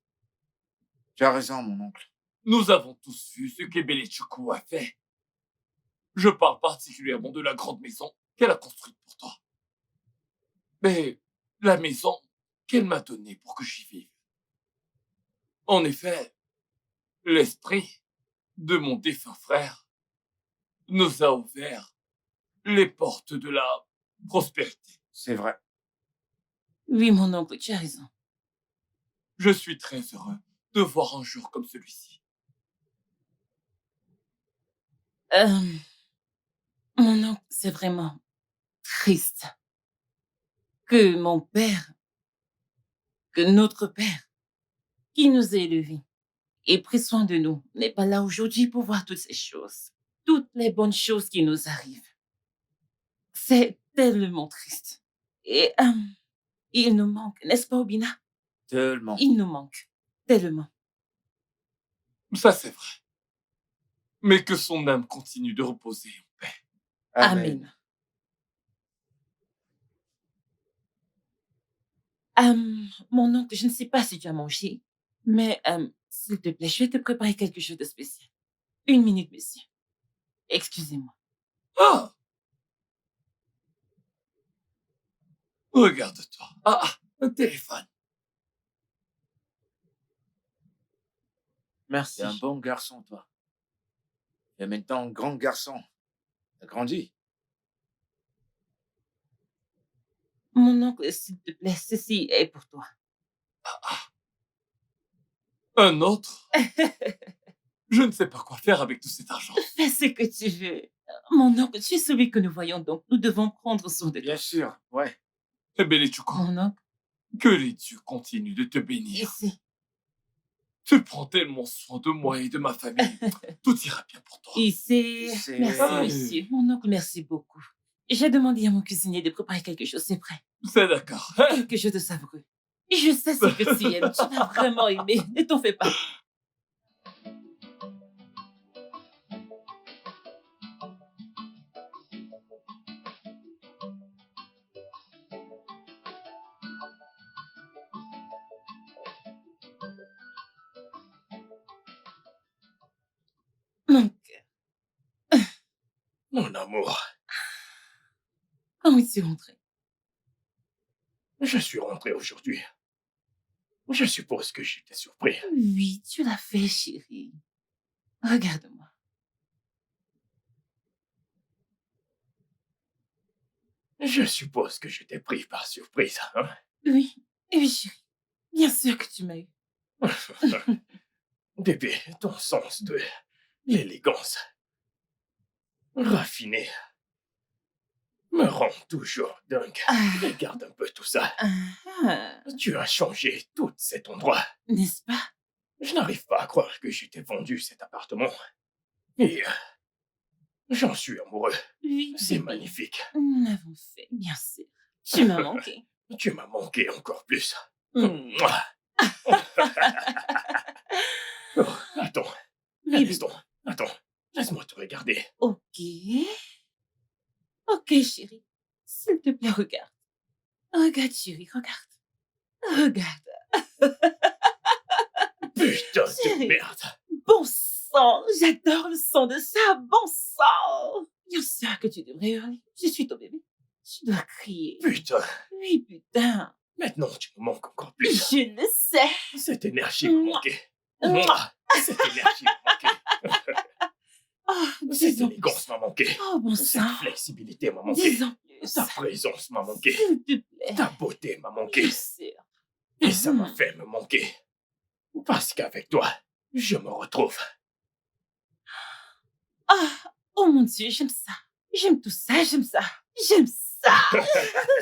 [SPEAKER 8] Tu as raison, mon oncle.
[SPEAKER 1] Nous avons tous vu ce qu'Ebelichuku a fait. Je parle particulièrement de la grande maison qu'elle a construite pour toi. Mais la maison qu'elle m'a donnée pour que j'y vive. En effet, l'esprit de mon défunt frère nous a ouvert les portes de la prospérité.
[SPEAKER 8] C'est vrai.
[SPEAKER 2] Oui, mon oncle, tu as raison.
[SPEAKER 1] Je suis très heureux de voir un jour comme celui-ci.
[SPEAKER 2] Mon oncle, c'est vraiment triste que mon père, que notre père, qui nous a élevés et pris soin de nous, n'est pas là aujourd'hui pour voir toutes ces choses, toutes les bonnes choses qui nous arrivent. C'est tellement triste. Et il nous manque, n'est-ce pas, Obina?
[SPEAKER 8] Tellement.
[SPEAKER 2] Il nous manque, tellement.
[SPEAKER 1] Ça, c'est vrai. Mais que son âme continue de reposer en paix.
[SPEAKER 2] Amen. Mon oncle, je ne sais pas si tu as mangé, mais s'il te plaît, je vais te préparer quelque chose de spécial. Une minute, monsieur. Excusez-moi.
[SPEAKER 1] Ah! Regarde-toi. Un téléphone.
[SPEAKER 3] Merci.
[SPEAKER 10] T'es un bon garçon, toi. Et maintenant, grand garçon. T'as grandi.
[SPEAKER 2] Mon oncle, s'il te plaît, ceci est pour toi.
[SPEAKER 1] Un autre? Je ne sais pas quoi faire avec tout cet argent.
[SPEAKER 2] Fais ce que tu veux. Mon oncle, tu es celui que nous voyons, donc nous devons prendre soin de toi.
[SPEAKER 10] Bien sûr, ouais.
[SPEAKER 1] Eh bien, les Tchoukou,
[SPEAKER 2] Mon oncle,
[SPEAKER 1] que les dieux continuent de te bénir.
[SPEAKER 2] ici.
[SPEAKER 1] Tu prends tellement soin de moi et de ma famille. Tout ira bien pour toi.
[SPEAKER 2] Ici.
[SPEAKER 10] C'est-
[SPEAKER 2] Merci,
[SPEAKER 1] Ah,
[SPEAKER 2] monsieur. Mon oncle, merci beaucoup. J'ai demandé à mon cuisinier de préparer quelque chose, c'est prêt.
[SPEAKER 1] C'est d'accord.
[SPEAKER 2] Quelque chose de savoureux. Je sais ce que tu aimes. Tu vas vraiment aimer. Ne t'en fais pas. Mon cœur,
[SPEAKER 5] Mon amour,
[SPEAKER 2] comment es-tu rentré?
[SPEAKER 5] je suis rentré aujourd'hui. Je suppose que j'étais surpris.
[SPEAKER 2] Oui, tu l'as fait, chérie. Regarde-moi.
[SPEAKER 5] Je suppose que je t'ai pris par surprise, hein?
[SPEAKER 2] Oui, oui, chérie. Bien sûr que tu m'as eu.
[SPEAKER 5] Bébé, ton sens de l'élégance raffiné me rend toujours dingue.
[SPEAKER 2] Ah,
[SPEAKER 5] Regarde un peu tout ça.
[SPEAKER 2] ah,
[SPEAKER 5] Tu as changé tout cet endroit.
[SPEAKER 2] n'est-ce pas?
[SPEAKER 5] Je n'arrive pas à croire que je t'ai vendu cet appartement. Et j'en suis amoureux.
[SPEAKER 2] Oui,
[SPEAKER 5] C'est
[SPEAKER 2] bébé.
[SPEAKER 5] magnifique.
[SPEAKER 2] Nous l'avons fait, bien sûr. Tu m'as manqué.
[SPEAKER 5] Tu m'as manqué encore plus.
[SPEAKER 2] Mm.
[SPEAKER 5] Mouah. Oh, attends,
[SPEAKER 2] Oui, bébé.
[SPEAKER 5] attends, laisse-moi te regarder.
[SPEAKER 2] Ok. Ok, chérie. S'il te plaît, regarde. Regarde, chérie, regarde. Regarde.
[SPEAKER 5] Putain de
[SPEAKER 2] Chérie.
[SPEAKER 5] merde.
[SPEAKER 2] Bon sang, j'adore le son de ça. Bon sang. Bien sûr que tu devrais hurler. Je suis ton bébé. Tu dois crier.
[SPEAKER 5] Putain,
[SPEAKER 2] Oui, putain.
[SPEAKER 5] maintenant tu me manques encore plus.
[SPEAKER 2] Je le sais.
[SPEAKER 5] Cette énergie m'a manqué.
[SPEAKER 2] Mouah.
[SPEAKER 5] Mouah. Cette énergie m'a manqué.
[SPEAKER 2] Oh,
[SPEAKER 5] Cette
[SPEAKER 2] dis-en
[SPEAKER 5] élégance
[SPEAKER 2] plus.
[SPEAKER 5] m'a manqué.
[SPEAKER 2] Oh, bon
[SPEAKER 5] Cette
[SPEAKER 2] sang.
[SPEAKER 5] flexibilité m'a manqué.
[SPEAKER 2] Dis-en plus.
[SPEAKER 5] Ta présence m'a manqué.
[SPEAKER 2] S'il te plaît.
[SPEAKER 5] Ta beauté m'a manqué.
[SPEAKER 2] Bien sûr.
[SPEAKER 5] Et ça m'a
[SPEAKER 2] Mhm.
[SPEAKER 5] fait me manquer. Parce qu'avec toi, je me retrouve.
[SPEAKER 2] Ah, oh mon Dieu, j'aime ça. J'aime tout ça, j'aime ça. J'aime ça.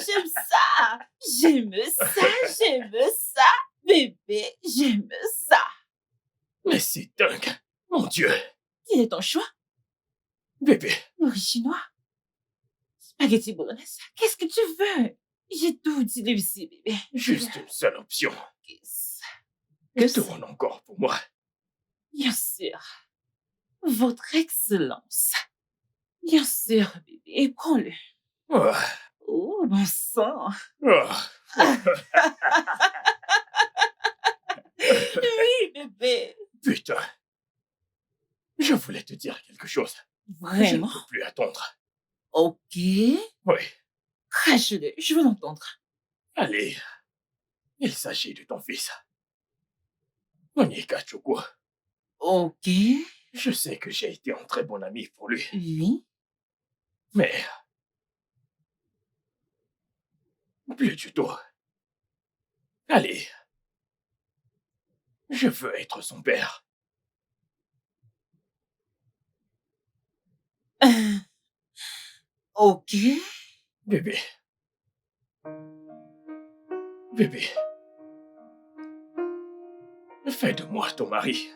[SPEAKER 2] J'aime ça. J'aime ça, j'aime ça. Bébé, j'aime ça.
[SPEAKER 5] Mais c'est dingue. Mon Dieu.
[SPEAKER 2] Quel est ton choix?
[SPEAKER 5] Bébé,
[SPEAKER 2] Originois? Spaghetti bolognaise? Qu'est-ce que tu veux? J'ai tout dit ici, bébé.
[SPEAKER 5] juste une seule option.
[SPEAKER 2] Qu'est-ce que c'est?
[SPEAKER 5] Tourne encore pour moi.
[SPEAKER 2] Bien sûr. Votre Excellence. Bien sûr, bébé. Prends-le.
[SPEAKER 5] Ah,
[SPEAKER 2] Oh, bon sang.
[SPEAKER 5] ah.
[SPEAKER 2] Oui, bébé.
[SPEAKER 5] Putain. Je voulais te dire quelque chose. Je ne
[SPEAKER 2] Vraiment?
[SPEAKER 5] peux plus attendre.
[SPEAKER 2] Ok.
[SPEAKER 5] Oui.
[SPEAKER 2] Crache-le, je veux l'entendre.
[SPEAKER 5] Allez. Il s'agit de ton fils. Onyeka Chukwu.
[SPEAKER 2] Ok.
[SPEAKER 5] Je sais que j'ai été un très bon ami pour lui.
[SPEAKER 2] Oui.
[SPEAKER 5] Mais... plus du tout. Allez. Je veux être son père.
[SPEAKER 2] Ok.
[SPEAKER 5] Bébé. Bébé. Fais de moi ton mari.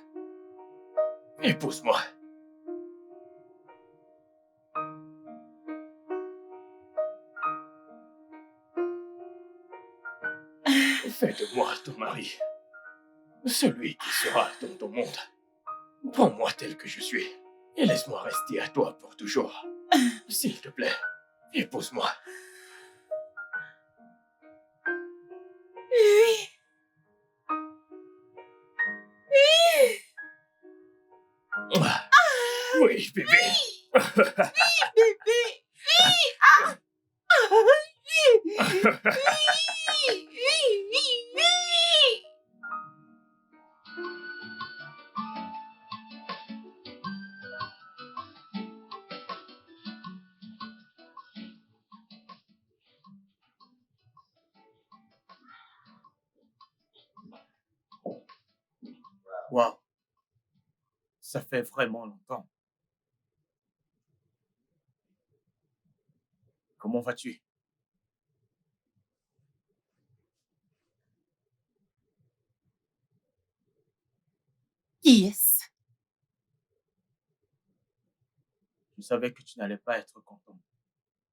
[SPEAKER 5] Épouse-moi. Fais de moi ton mari. Celui qui sera dans ton monde. Prends-moi tel que je suis. Et laisse-moi rester à toi pour toujours. S'il te plaît, épouse-moi.
[SPEAKER 2] Oui.
[SPEAKER 5] Ah, Oui, bébé.
[SPEAKER 2] Bébé.
[SPEAKER 3] Wow, ça fait vraiment longtemps. Comment vas-tu?
[SPEAKER 2] Qui est-ce?
[SPEAKER 3] Je savais que tu n'allais pas être content.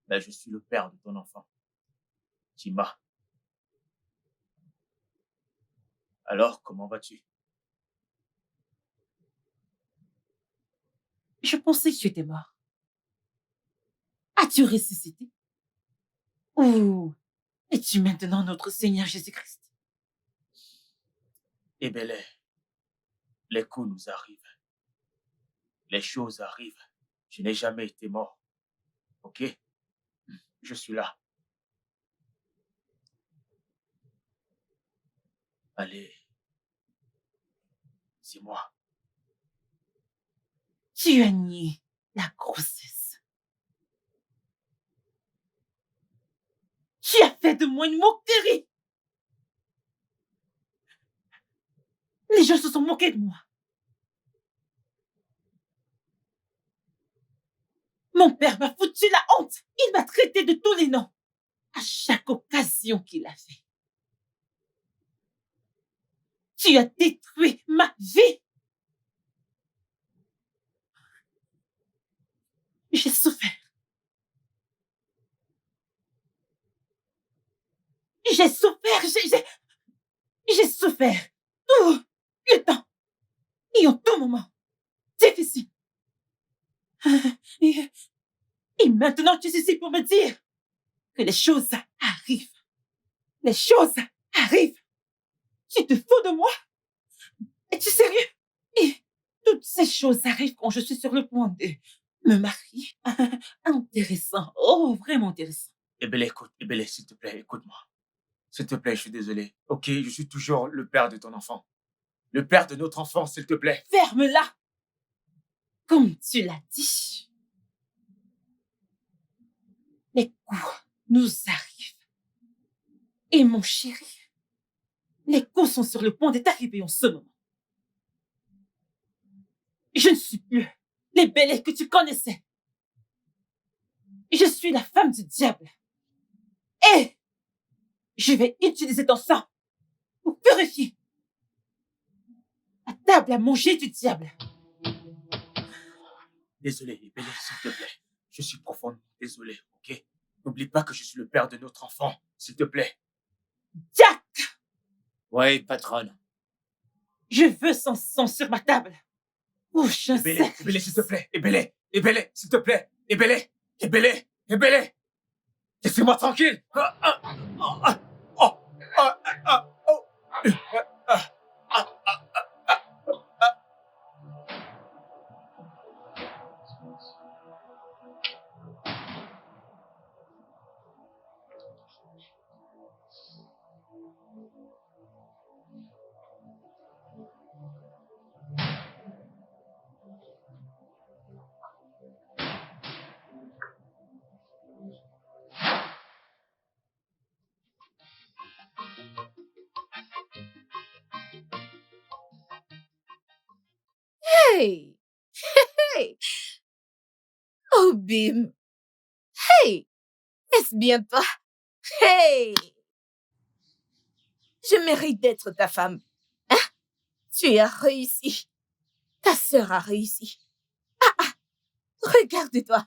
[SPEAKER 3] Mais je suis le père de ton enfant. Tima. Alors, comment vas-tu?
[SPEAKER 2] Je pensais que tu étais mort. As-tu ressuscité? Ou es-tu maintenant notre Seigneur Jésus-Christ?
[SPEAKER 3] Eh bien, les coups nous arrivent. Les choses arrivent. Je n'ai jamais été mort. Ok? Je suis là. Allez. C'est moi.
[SPEAKER 2] Tu as nié la grossesse. Tu as fait de moi une moquerie. Les gens se sont moqués de moi. Mon père m'a foutu la honte. Il m'a traité de tous les noms. À chaque occasion qu'il a fait. Tu as détruit ma vie. J'ai souffert. J'ai souffert. J'ai souffert. Tout le temps. Et en tout moment. Difficile. Et maintenant, tu es ici pour me dire que les choses arrivent. Les choses arrivent. Tu te fous de moi? Es-tu sérieux? Et toutes ces choses arrivent quand je suis sur le point de me marier. Intéressant. Oh, vraiment intéressant.
[SPEAKER 3] Ebele, écoute. Ebele, s'il te plaît, écoute-moi. S'il te plaît, je suis désolé. Ok, je suis toujours le père de ton enfant. Le père de notre enfant, s'il te plaît.
[SPEAKER 2] Ferme-la. Comme tu l'as dit. Les coups nous arrivent. Et mon chéri, les coups sont sur le point d'être arrivés en ce moment. Je ne suis plus les belles que tu connaissais. Je suis la femme du diable. Et je vais utiliser ton sang pour purifier la table à manger du diable.
[SPEAKER 3] Désolé, Ebele, s'il te plaît. Je suis profondément désolé, ok? N'oublie pas que je suis le père de notre enfant, s'il te plaît.
[SPEAKER 2] Jack!
[SPEAKER 3] Oui, patronne.
[SPEAKER 2] Je veux son sang sur ma table. Prochain sacrifice.
[SPEAKER 3] Ebele, s'il te plaît. Ebele, s'il te plaît. Ebele. Laissez-moi tranquille.
[SPEAKER 6] Hey! Hey! Oh, Bim! Hey! Est-ce bien toi? Hey! Je mérite d'être ta femme. Hein? Tu as réussi. Ta sœur a réussi. Regarde-toi.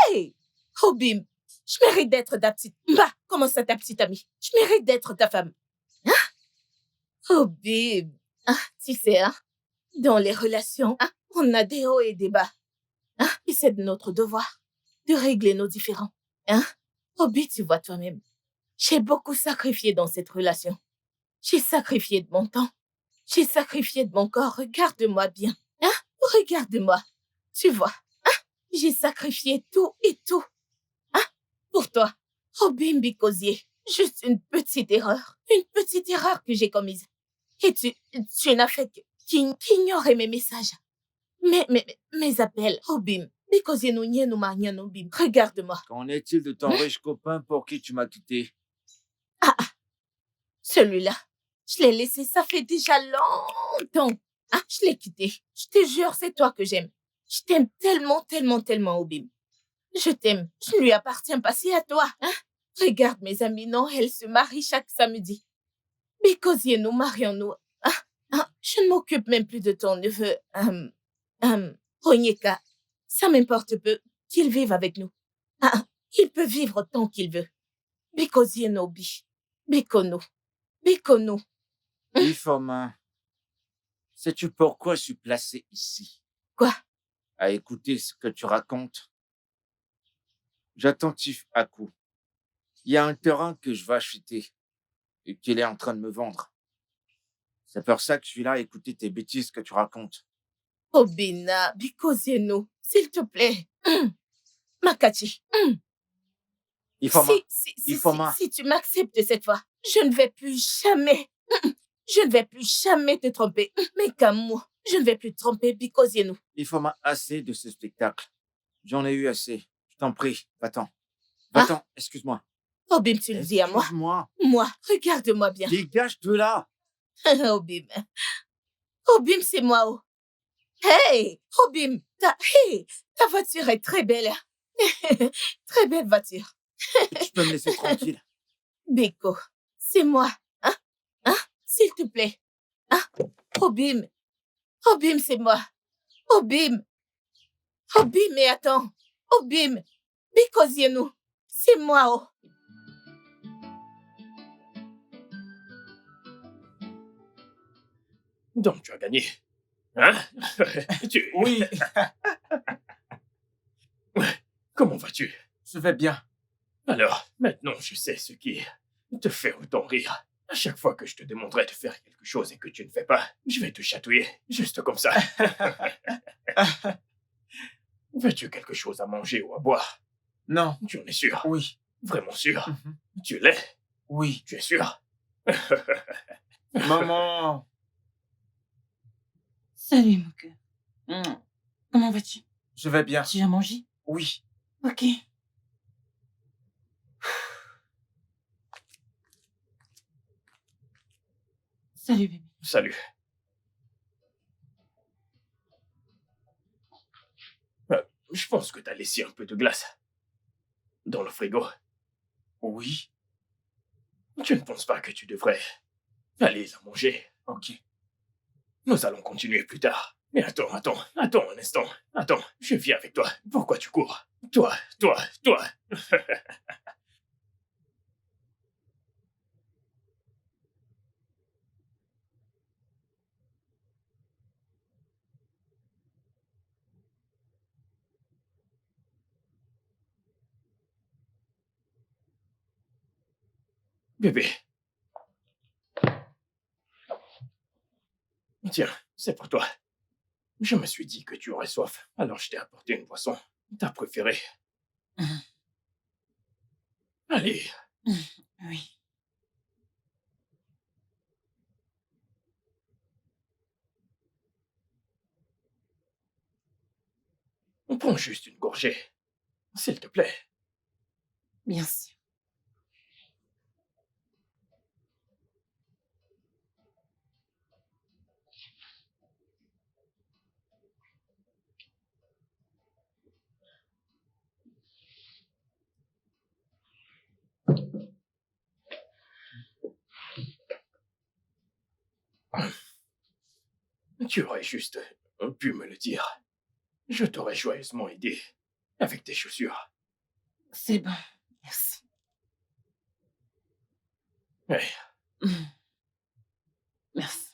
[SPEAKER 6] Hey! Oh, Bim! Je mérite d'être ta petite... Bah, comment ça, ta petite amie? Je mérite d'être ta femme. Hein? Oh, Bim! Tu sais, hein? Dans les relations, on a des hauts et des bas. Et c'est de notre devoir de régler nos différends. Obi, tu vois toi-même. J'ai beaucoup sacrifié dans cette relation. J'ai sacrifié de mon temps. J'ai sacrifié de mon corps. Regarde-moi bien. Regarde-moi. Tu vois, hein? J'ai sacrifié tout et tout. Hein? Pour toi. Obim Bikosier. Juste une petite erreur. Une petite erreur que j'ai commise. Et tu n'as fait qu'ignorer mes messages. Mes appels. Obim. Bikosier nous nie nous marions Obim. Regarde-moi.
[SPEAKER 10] Qu'en est-il de ton riche copain pour qui tu m'as quitté?
[SPEAKER 6] Celui-là. Je l'ai laissé, ça fait déjà longtemps. Ah, je l'ai quitté. Je te jure, c'est toi que j'aime. Je t'aime tellement, tellement, tellement, Obim. Je t'aime. Je ne lui appartiens pas, c'est à toi. Hein? Regarde, mes amis, non, elle se marie chaque samedi. Bikosier, nous marions-nous. Je ne m'occupe même plus de ton neveu, Onyeka. Ça m'importe peu qu'il vive avec nous. Il peut vivre tant qu'il veut. Bikosier Nobi. Bikono. Bikono.
[SPEAKER 10] Ifoma, sais-tu pourquoi je suis placé ici?
[SPEAKER 6] Quoi?
[SPEAKER 10] À écouter ce que tu racontes. J'attentif à coup. Il y a un terrain que je veux acheter et qu'il est en train de me vendre. C'est pour ça que je suis là à écouter tes bêtises que tu racontes.
[SPEAKER 6] Obina, Bikosier, s'il te plaît. Makachi.
[SPEAKER 10] Ifoma,
[SPEAKER 6] Ifoma. Si tu m'acceptes cette fois, je ne vais plus jamais. Je ne vais plus jamais te tromper. Mais Kamou, je ne vais plus te tromper, Bikosier.
[SPEAKER 10] Ifoma, assez de ce spectacle. J'en ai eu assez. Je t'en prie, va-t'en. Va-t'en, excuse-moi.
[SPEAKER 6] Obim, tu le dis à moi.
[SPEAKER 10] Excuse-moi.
[SPEAKER 6] Moi, regarde-moi bien.
[SPEAKER 10] Dégage de là.
[SPEAKER 6] Obim. Obim, c'est moi. Oh. Hey, Obim, ta voiture est très belle. Très belle voiture.
[SPEAKER 10] Tu peux me laisser tranquille.
[SPEAKER 6] Biko, c'est moi. S'il te plaît. Obim. Obim, c'est moi. Obim. Obim, mais attends. Obim. Bikosier, c'est moi. Oh.
[SPEAKER 5] Donc, tu as gagné. Hein?
[SPEAKER 3] Oui.
[SPEAKER 5] Comment vas-tu?
[SPEAKER 3] Je vais bien.
[SPEAKER 5] Alors, maintenant, je sais ce qui te fait autant rire. À chaque fois que je te demanderai de faire quelque chose et que tu ne fais pas, je vais te chatouiller, juste comme ça. Veux-tu quelque chose à manger ou à boire?
[SPEAKER 3] Non.
[SPEAKER 5] Tu en es sûr?
[SPEAKER 3] Oui.
[SPEAKER 5] Vraiment sûr? Tu l'es?
[SPEAKER 3] Oui.
[SPEAKER 5] Tu es sûr?
[SPEAKER 3] Maman.
[SPEAKER 2] Salut, mon cœur. Comment vas-tu?
[SPEAKER 3] Je vais bien.
[SPEAKER 2] Tu as mangé?
[SPEAKER 3] Oui.
[SPEAKER 2] Ok. Salut, bébé.
[SPEAKER 5] Salut. Je pense que t'as laissé un peu de glace dans le frigo.
[SPEAKER 3] Oui.
[SPEAKER 5] Tu ne penses pas que tu devrais aller la manger?
[SPEAKER 3] Ok.
[SPEAKER 5] Nous allons continuer plus tard. Mais attends un instant. Attends, je viens avec toi. Pourquoi tu cours? Toi. Bébé. Tiens, c'est pour toi. Je me suis dit que tu aurais soif, alors je t'ai apporté une boisson. Ta préférée. Allez.
[SPEAKER 2] Oui.
[SPEAKER 5] On prend juste une gorgée. S'il te plaît.
[SPEAKER 2] Bien sûr.
[SPEAKER 5] Tu aurais juste pu me le dire. Je t'aurais joyeusement aidé avec tes chaussures.
[SPEAKER 2] C'est bon. Merci.
[SPEAKER 5] Ouais.
[SPEAKER 2] Merci.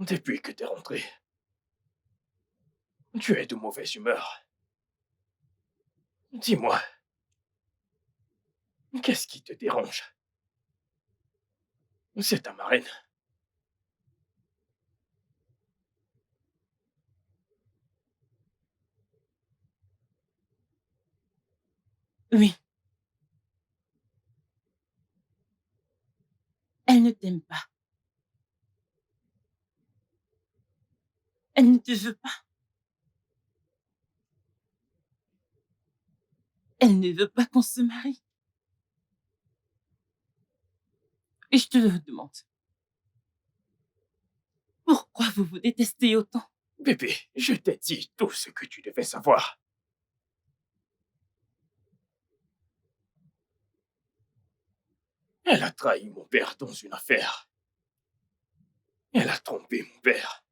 [SPEAKER 5] Depuis que t'es rentré, tu es de mauvaise humeur. Dis-moi, qu'est-ce qui te dérange? C'est ta marraine.
[SPEAKER 2] Oui. Elle ne t'aime pas. Elle ne te veut pas. Elle ne veut pas qu'on se marie. Et je te le demande. Pourquoi vous vous détestez autant?
[SPEAKER 5] Bébé, je t'ai dit tout ce que tu devais savoir. Elle a trahi mon père dans une affaire. Elle a trompé mon père.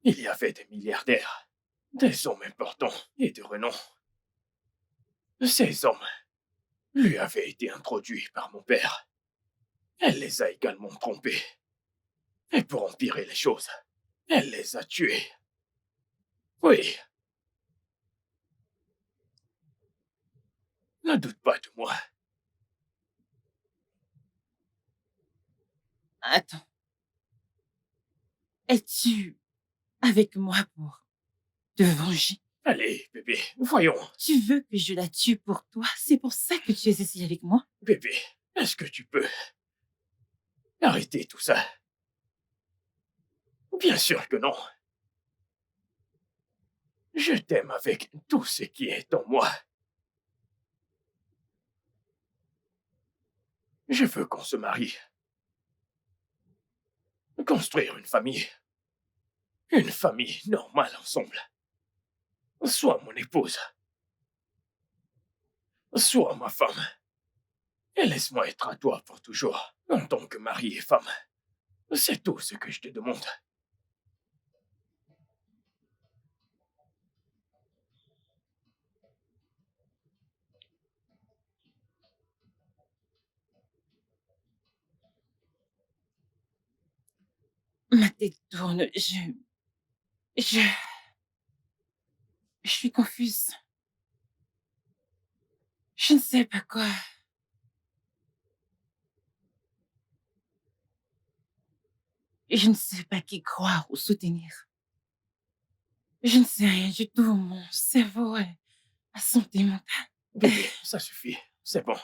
[SPEAKER 5] Il y avait des milliardaires, des hommes importants et de renom. Ces hommes lui avaient été introduits par mon père. Elle les a également trompés. Et pour empirer les choses, elle les a tués. Oui. Ne doute pas de moi.
[SPEAKER 2] Attends. Es-tu avec moi pour te venger?
[SPEAKER 5] Allez, bébé, voyons.
[SPEAKER 2] Tu veux que je la tue pour toi? C'est pour ça que tu es ici avec moi?
[SPEAKER 5] Bébé, est-ce que tu peux arrêter tout ça? Bien sûr que non. Je t'aime avec tout ce qui est en moi. Je veux qu'on se marie. Construire une famille. Une famille normale ensemble. Sois mon épouse. Sois ma femme. Et laisse-moi être à toi pour toujours, en tant que mari et femme. C'est tout ce que je te demande.
[SPEAKER 2] Ma tête tourne. Je suis confuse. Je ne sais pas quoi. Je ne sais pas qui croire ou soutenir. Je ne sais rien du tout. Mon cerveau est à santé mentale.
[SPEAKER 5] Bébé, ça suffit. C'est bon.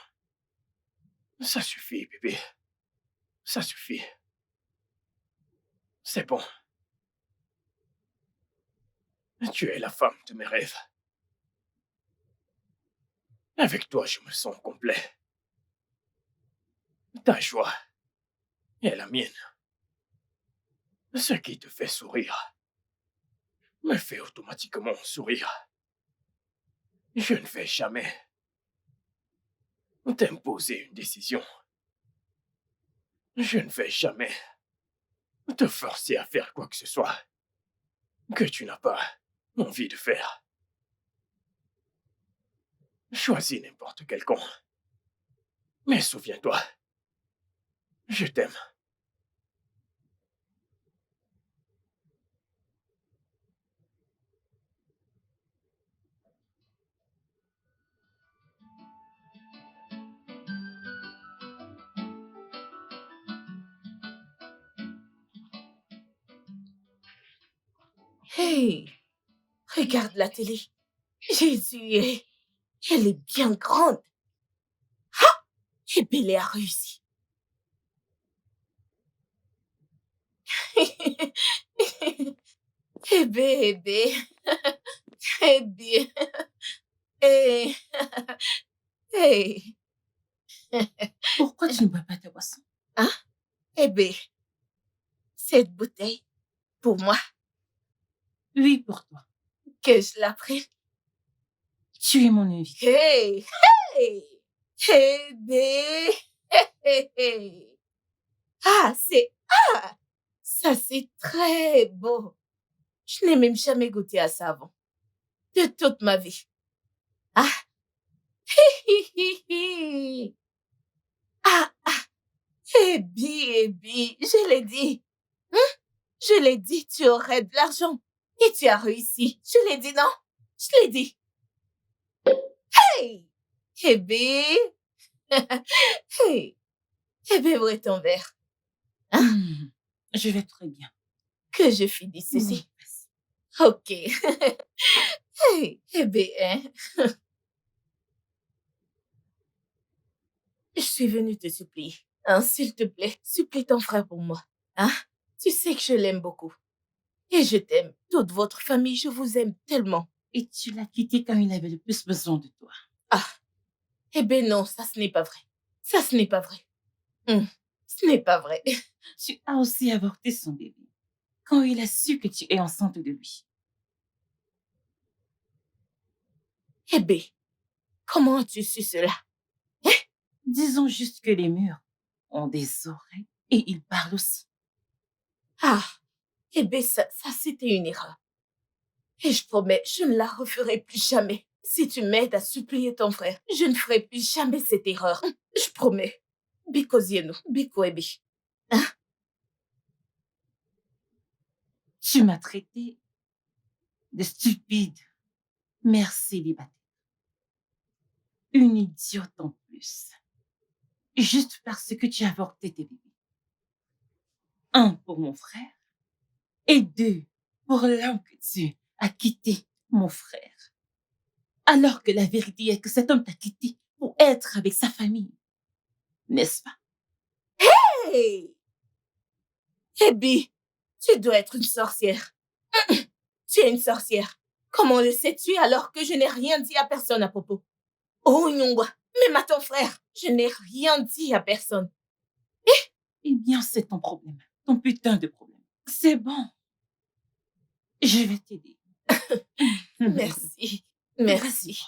[SPEAKER 5] Ça suffit, bébé. Ça suffit. C'est bon. Tu es la femme de mes rêves. Avec toi, je me sens complet. Ta joie est la mienne. Ce qui te fait sourire me fait automatiquement sourire. Je ne vais jamais t'imposer une décision. Je ne vais jamais te forcer à faire quoi que ce soit que tu n'as pas envie de faire. Choisis n'importe quel camp. Mais souviens-toi, je t'aime.
[SPEAKER 6] Hey, regarde la télé. Jésus, elle est bien grande. Ah, et Bélé a réussi. Eh bébé, très bien. Eh, hey.
[SPEAKER 2] Pourquoi tu ne bois pas ta boisson?
[SPEAKER 6] Hein? Eh bien, cette bouteille, pour moi,
[SPEAKER 2] Oui, pour toi.
[SPEAKER 6] que je la prenne.
[SPEAKER 2] Tu es mon invité.
[SPEAKER 6] Hey, hey, hey, bé, hey, hey. Ah, ça c'est très beau. Je n'ai même jamais goûté à ça avant. De toute ma vie. Ah, hi, hi, hi. Ah, ah, Ebi, je l'ai dit. Hein? Je l'ai dit, tu aurais de l'argent. Et tu as réussi. Je l'ai dit, non? Je l'ai dit. Hey! Hébé! Hey! Hébé, où est ton verre?
[SPEAKER 2] Je vais très bien.
[SPEAKER 6] Que je finisse ceci. Ok. Hey, Hébé, hein? Je suis venue te supplier. Hein, s'il te plaît, supplie ton frère pour moi. Hein? Tu sais que je l'aime beaucoup. Et je t'aime. Toute votre famille, je vous aime tellement.
[SPEAKER 2] Et tu l'as quitté quand il avait le plus besoin de toi.
[SPEAKER 6] Ah. Eh ben non, ça ce n'est pas vrai. Ça ce n'est pas vrai. Ce n'est pas vrai.
[SPEAKER 2] Tu as aussi avorté son bébé quand il a su que tu es enceinte de lui.
[SPEAKER 6] Eh ben, comment as-tu su cela?
[SPEAKER 2] Disons juste que les murs ont des oreilles et ils parlent aussi.
[SPEAKER 6] Ah, eh ben ça c'était une erreur. Et je promets, je ne la referai plus jamais. Si tu m'aides à supplier ton frère, je ne ferai plus jamais cette erreur. Je promets. Biko zienu, biko ebi. Hein?
[SPEAKER 2] Tu m'as traité de stupide. Merci, Libaté. Une idiote en plus. Juste parce que tu as avorté tes bébés. 1 pour mon frère et 2 pour l'homme que tu as quitté, mon frère. Alors que la vérité est que cet homme t'a quitté pour être avec sa famille. N'est-ce pas?
[SPEAKER 6] Hey! Ebi, tu dois être une sorcière. Tu es une sorcière. Comment le sais-tu alors que je n'ai rien dit à personne à propos? Oh, Nyongwa, même à ton frère, je n'ai rien dit à personne.
[SPEAKER 2] Eh bien, c'est ton problème. Ton putain de problème. C'est bon. Je vais t'aider.
[SPEAKER 6] Merci. Merci.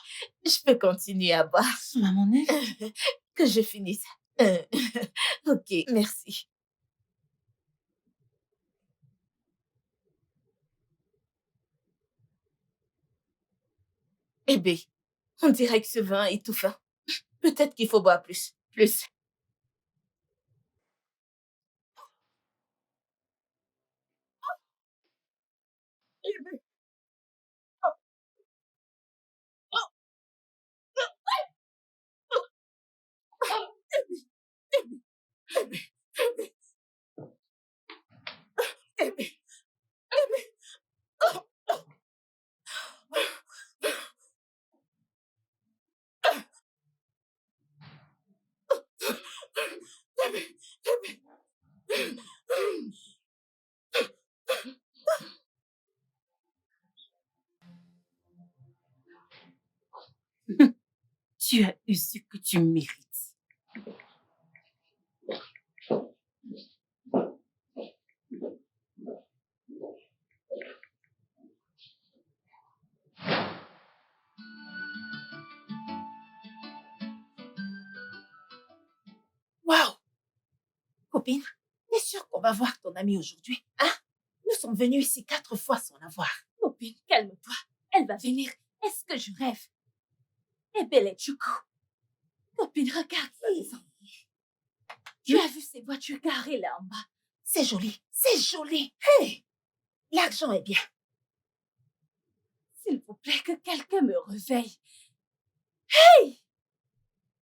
[SPEAKER 6] Je peux continuer à boire.
[SPEAKER 2] Sois mon aide.
[SPEAKER 6] Que je finisse. Ok, merci. Eh bien, on dirait que ce vin est tout fin. Peut-être qu'il faut boire plus. Plus.
[SPEAKER 2] Tu as eu ce que tu mérites.
[SPEAKER 6] Waouh! Copine, t'es sûre qu'on va voir ton amie aujourd'hui? Hein? Nous sommes venus ici 4 fois sans la voir.
[SPEAKER 7] Copine, calme-toi. Elle va venir. Est-ce que je rêve? Eh belle Chuku. Copine, regarde ça descend. Tu as vu ces voitures garées là en bas?
[SPEAKER 6] C'est joli, c'est joli. Hey! L'argent est bien.
[SPEAKER 7] S'il vous plaît, que quelqu'un me réveille.
[SPEAKER 6] Hey!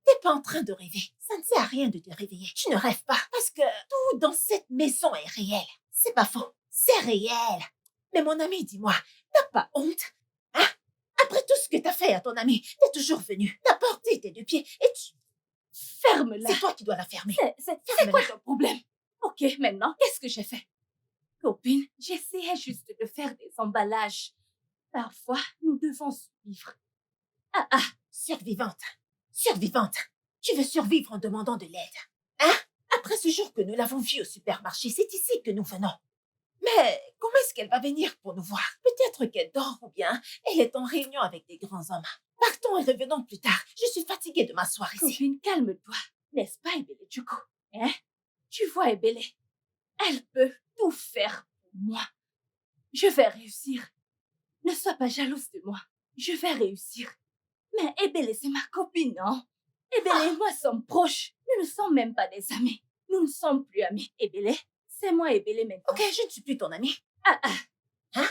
[SPEAKER 6] T'es pas en train de rêver. Ça ne sert à rien de te réveiller. Tu ne rêves pas parce que tout dans cette maison est réel. C'est pas faux. C'est réel. Mais mon ami, dis-moi, t'as pas honte? Hein? Après tout ce que t'as fait à ton ami, t'es toujours venu. T'as porté tes 2 pieds et tu...
[SPEAKER 7] Ferme-la.
[SPEAKER 6] C'est toi qui dois la fermer.
[SPEAKER 7] C'est quoi ton problème? Ok, maintenant, qu'est-ce que j'ai fait? Copine, j'essayais juste de faire des emballages. Parfois, nous devons survivre. Ah,
[SPEAKER 6] survivante. Survivante. Tu veux survivre en demandant de l'aide. Hein? Après ce jour que nous l'avons vue au supermarché, c'est ici que nous venons. Mais comment est-ce qu'elle va venir pour nous voir? Peut-être qu'elle dort ou bien elle est en réunion avec des grands hommes. Partons et revenons plus tard. Je suis fatiguée de m'asseoir ici.
[SPEAKER 7] Copine, calme-toi. N'est-ce pas, Ebele Chuku? Hein? Tu vois, Ebele, elle peut tout faire pour moi. Je vais réussir. Ne sois pas jalouse de moi. Je vais réussir. Mais Ebele, c'est ma copine, non? Ebele et moi sommes proches. Nous ne sommes même pas des amis. Nous ne sommes plus amis. Ebele, C'est moi et Bélé maintenant.
[SPEAKER 6] Ok, je ne suis plus ton amie.
[SPEAKER 7] Ah, ah.
[SPEAKER 6] Hein?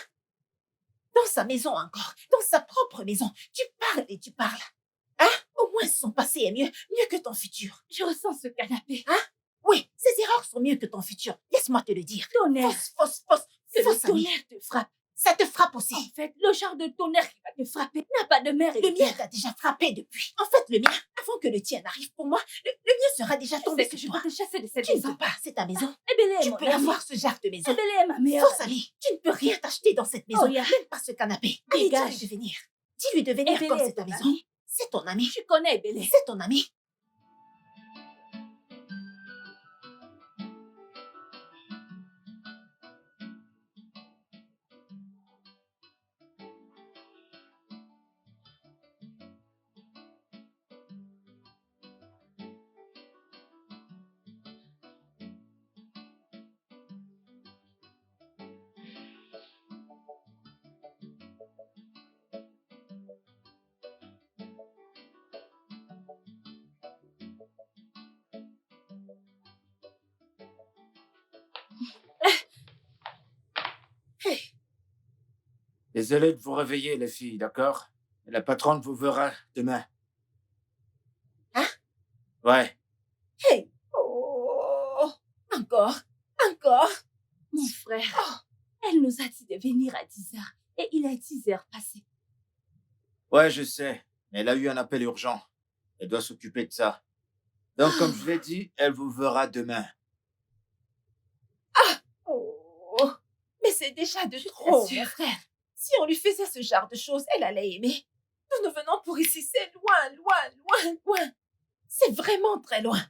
[SPEAKER 6] Dans sa maison encore, dans sa propre maison, tu parles et tu parles. Hein? Au moins son passé est mieux que ton futur.
[SPEAKER 7] Je ressens ce canapé.
[SPEAKER 6] Hein? Oui, ses erreurs sont mieux que ton futur. Laisse-moi te le dire.
[SPEAKER 7] Tonnerre.
[SPEAKER 6] Fausse,
[SPEAKER 7] Que
[SPEAKER 6] fausse
[SPEAKER 7] le
[SPEAKER 6] amie.
[SPEAKER 7] tonnerre te frappe.
[SPEAKER 6] Ça te frappe aussi.
[SPEAKER 7] En fait, le genre de tonnerre qui va te frapper n'a pas de mère et
[SPEAKER 6] Le
[SPEAKER 7] de
[SPEAKER 6] mien
[SPEAKER 7] père.
[SPEAKER 6] t'a déjà frappé depuis. En fait, le mien, avant que le tien n'arrive pour moi, le mien sera déjà tombé
[SPEAKER 7] sais que
[SPEAKER 6] sur
[SPEAKER 7] je
[SPEAKER 6] toi.
[SPEAKER 7] peux te chasser de cette
[SPEAKER 6] Tu ne
[SPEAKER 7] maison.
[SPEAKER 6] peux pas, c'est ta maison.
[SPEAKER 7] Et Bélé est
[SPEAKER 6] Tu
[SPEAKER 7] mon
[SPEAKER 6] peux
[SPEAKER 7] ami.
[SPEAKER 6] avoir ce genre de maison.
[SPEAKER 7] Et Bélé est ma meilleure
[SPEAKER 6] Fausse amie, tu ne peux rien t'acheter dans cette maison,
[SPEAKER 7] Oh, yeah.
[SPEAKER 6] même pas ce canapé. Allez,
[SPEAKER 7] Dégage.
[SPEAKER 6] dis-lui de venir. Dis-lui de venir
[SPEAKER 7] Bélé
[SPEAKER 6] comme
[SPEAKER 7] est
[SPEAKER 6] c'est ta
[SPEAKER 7] ton
[SPEAKER 6] maison.
[SPEAKER 7] ami.
[SPEAKER 6] C'est ton ami.
[SPEAKER 7] Tu connais Bélé.
[SPEAKER 6] C'est ton ami.
[SPEAKER 10] Désolé de vous réveiller, les filles, d'accord? La patronne vous verra demain.
[SPEAKER 6] Hein?
[SPEAKER 10] Ouais.
[SPEAKER 6] Hey! Oh! Encore!
[SPEAKER 7] Mon frère, elle nous a dit de venir à 10h. Et il est 10h passé.
[SPEAKER 10] Ouais, je sais. Mais elle a eu un appel urgent. Elle doit s'occuper de ça. Donc, comme je l'ai dit, elle vous verra demain.
[SPEAKER 6] Oh! Mais c'est déjà de
[SPEAKER 7] Je
[SPEAKER 6] trop,
[SPEAKER 7] t'assure.
[SPEAKER 6] mon frère. Si on lui faisait ce genre de choses, elle allait aimer. Nous venons pour ici, c'est loin. C'est vraiment très loin.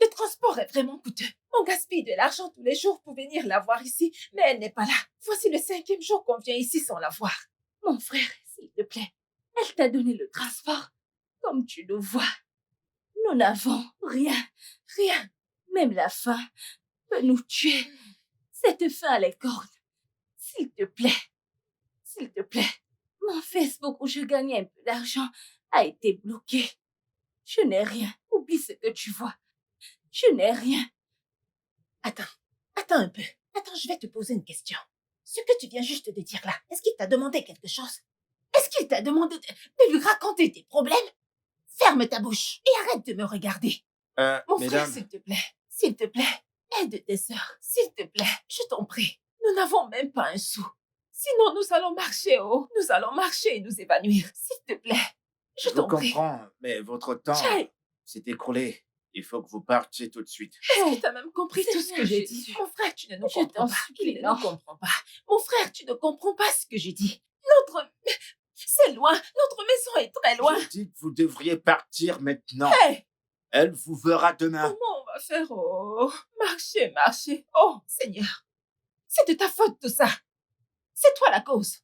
[SPEAKER 6] Le transport est vraiment coûteux. On gaspille de l'argent tous les jours pour venir la voir ici, mais elle n'est pas là. Voici le 5e jour qu'on vient ici sans la voir.
[SPEAKER 7] Mon frère, s'il te plaît, elle t'a donné le transport. Comme tu le vois, nous n'avons rien. Même la faim peut nous tuer. Cette faim à les cordes. S'il te plaît, mon Facebook où je gagnais un peu d'argent a été bloqué. Je n'ai rien. Oublie ce que tu vois. Je n'ai rien.
[SPEAKER 6] Attends un peu. Attends, je vais te poser une question. Ce que tu viens juste de dire là, est-ce qu'il t'a demandé quelque chose? Est-ce qu'il t'a demandé de lui raconter tes problèmes? Ferme ta bouche et arrête de me regarder. Mon frère,
[SPEAKER 10] Mesdames,
[SPEAKER 6] s'il te plaît, aide tes sœurs. S'il te plaît, je t'en prie. Nous n'avons même pas un sou. Sinon, nous allons marcher, Nous allons marcher et nous évanouir. S'il te plaît, je
[SPEAKER 10] je
[SPEAKER 6] t'en prie.
[SPEAKER 10] comprends, mais votre temps
[SPEAKER 6] Chai,
[SPEAKER 10] s'est écoulé. Il faut que vous partiez tout de suite.
[SPEAKER 6] est-ce que t'as même compris tout ce que j'ai dit?
[SPEAKER 7] Jésus.
[SPEAKER 6] Mon frère, tu ne nous
[SPEAKER 7] Je
[SPEAKER 6] comprends
[SPEAKER 7] t'en
[SPEAKER 6] pas.
[SPEAKER 7] supplie,
[SPEAKER 6] Il ne
[SPEAKER 7] non.
[SPEAKER 6] nous comprend pas. Mon frère, tu ne comprends pas ce que j'ai dit. C'est loin. Notre maison est très loin.
[SPEAKER 10] Je dis que vous devriez partir maintenant.
[SPEAKER 6] Hey,
[SPEAKER 10] Elle vous verra demain.
[SPEAKER 6] comment on va faire? Marcher. Oh, Seigneur. C'est de ta faute tout ça. C'est toi la cause.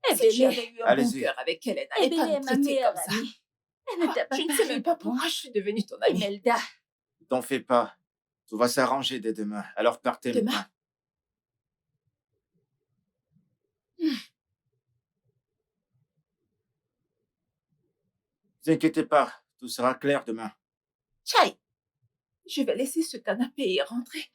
[SPEAKER 7] Et
[SPEAKER 6] Si tu
[SPEAKER 7] Bélé,
[SPEAKER 6] avais eu un bon
[SPEAKER 10] Allez-y.
[SPEAKER 6] cœur avec elle, elle
[SPEAKER 7] et
[SPEAKER 6] n'allait pas
[SPEAKER 7] Bélé est
[SPEAKER 6] nous
[SPEAKER 7] ma
[SPEAKER 6] traiter
[SPEAKER 7] meilleure
[SPEAKER 6] comme ça.
[SPEAKER 7] amie. Elle ne t'a pas
[SPEAKER 6] Je ne sais
[SPEAKER 7] parlé
[SPEAKER 6] même pas
[SPEAKER 7] de moi.
[SPEAKER 6] pourquoi je suis devenue ton amie.
[SPEAKER 7] Imelda,
[SPEAKER 10] Ne t'en fais pas. Tout va s'arranger dès demain. Alors partez
[SPEAKER 6] Demain?
[SPEAKER 10] maintenant. Ne vous inquiétez pas. Tout sera clair demain.
[SPEAKER 6] Chai, je vais laisser ce canapé et rentrer.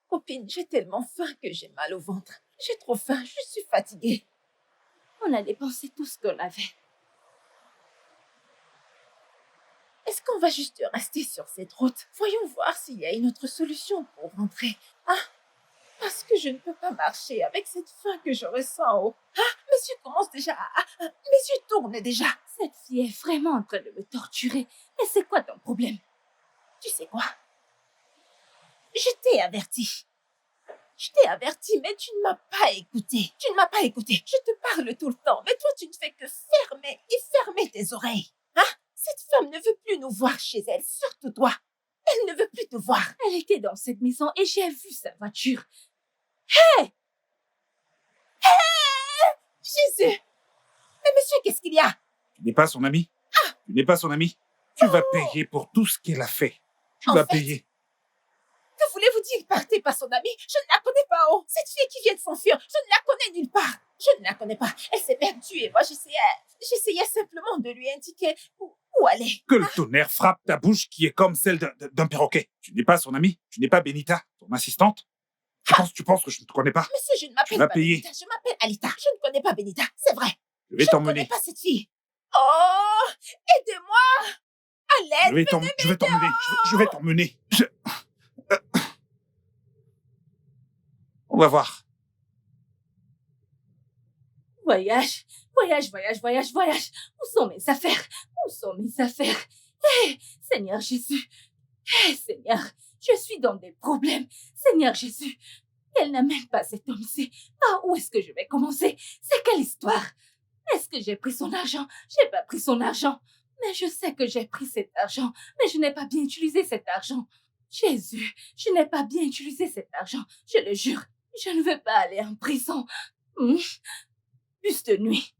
[SPEAKER 6] Copine, j'ai tellement faim que j'ai mal au ventre. J'ai trop faim, je suis fatiguée.
[SPEAKER 7] on a dépensé tout ce qu'on avait.
[SPEAKER 6] Est-ce qu'on va juste rester sur cette route? Voyons voir s'il y a une autre solution pour rentrer. Hein? Parce que je ne peux pas marcher avec cette faim que je ressens. Mes yeux commencent déjà mes yeux tournent déjà.
[SPEAKER 7] Cette fille est vraiment en train de me torturer. Mais c'est quoi ton problème?
[SPEAKER 6] Tu sais quoi? Je t'ai averti. Je t'ai averti, mais tu ne m'as pas écouté. Tu ne m'as pas écouté. Je te parle tout le temps, mais toi, tu ne fais que fermer tes oreilles. Hein? Cette femme ne veut plus nous voir chez elle, surtout toi. Elle ne veut plus te voir.
[SPEAKER 7] Elle était dans cette maison et j'ai vu sa voiture.
[SPEAKER 6] Jésus! Mais monsieur, qu'est-ce qu'il y a?
[SPEAKER 8] Tu n'es pas son ami? Tu n'es pas son ami? Tu vas payer pour tout ce qu'elle a fait. Tu
[SPEAKER 6] En
[SPEAKER 8] vas
[SPEAKER 6] fait,
[SPEAKER 8] payer.
[SPEAKER 6] Que voulez-vous dire partez pas son amie? Je ne la connais pas, oh. Cette fille qui vient de s'enfuir, je ne la connais nulle part. Je ne la connais pas. Elle s'est perdue et moi j'essayais simplement de lui indiquer où aller.
[SPEAKER 8] Que le tonnerre frappe ta bouche qui est comme celle d'un perroquet. Tu n'es pas son amie. Tu n'es pas Benita, ton assistante. Tu penses que je ne te connais pas.
[SPEAKER 6] Monsieur, je ne m'appelle
[SPEAKER 8] vas
[SPEAKER 6] pas
[SPEAKER 8] payer.
[SPEAKER 6] Benita, je m'appelle Alita. Je ne connais pas Benita, c'est vrai.
[SPEAKER 8] Je vais
[SPEAKER 6] Je ne connais
[SPEAKER 8] t'emmener.
[SPEAKER 6] pas cette fille. Oh, aidez-moi. À
[SPEAKER 8] Je vais
[SPEAKER 6] l'aide.
[SPEAKER 8] t'emmener. Je vais t'emmener. On va voir.
[SPEAKER 7] Voyage. Où sont mes affaires? Seigneur Jésus. Seigneur, je suis dans des problèmes. Seigneur Jésus, elle n'amène pas cet homme ici. Par où est-ce que je vais commencer? C'est quelle histoire? Est-ce que j'ai pris son argent? J'ai pas pris son argent. Mais je sais que j'ai pris cet argent. Mais je n'ai pas bien utilisé cet argent. Jésus, je n'ai pas bien utilisé cet argent. Je le jure, je ne veux pas aller en prison. Plus de nuit.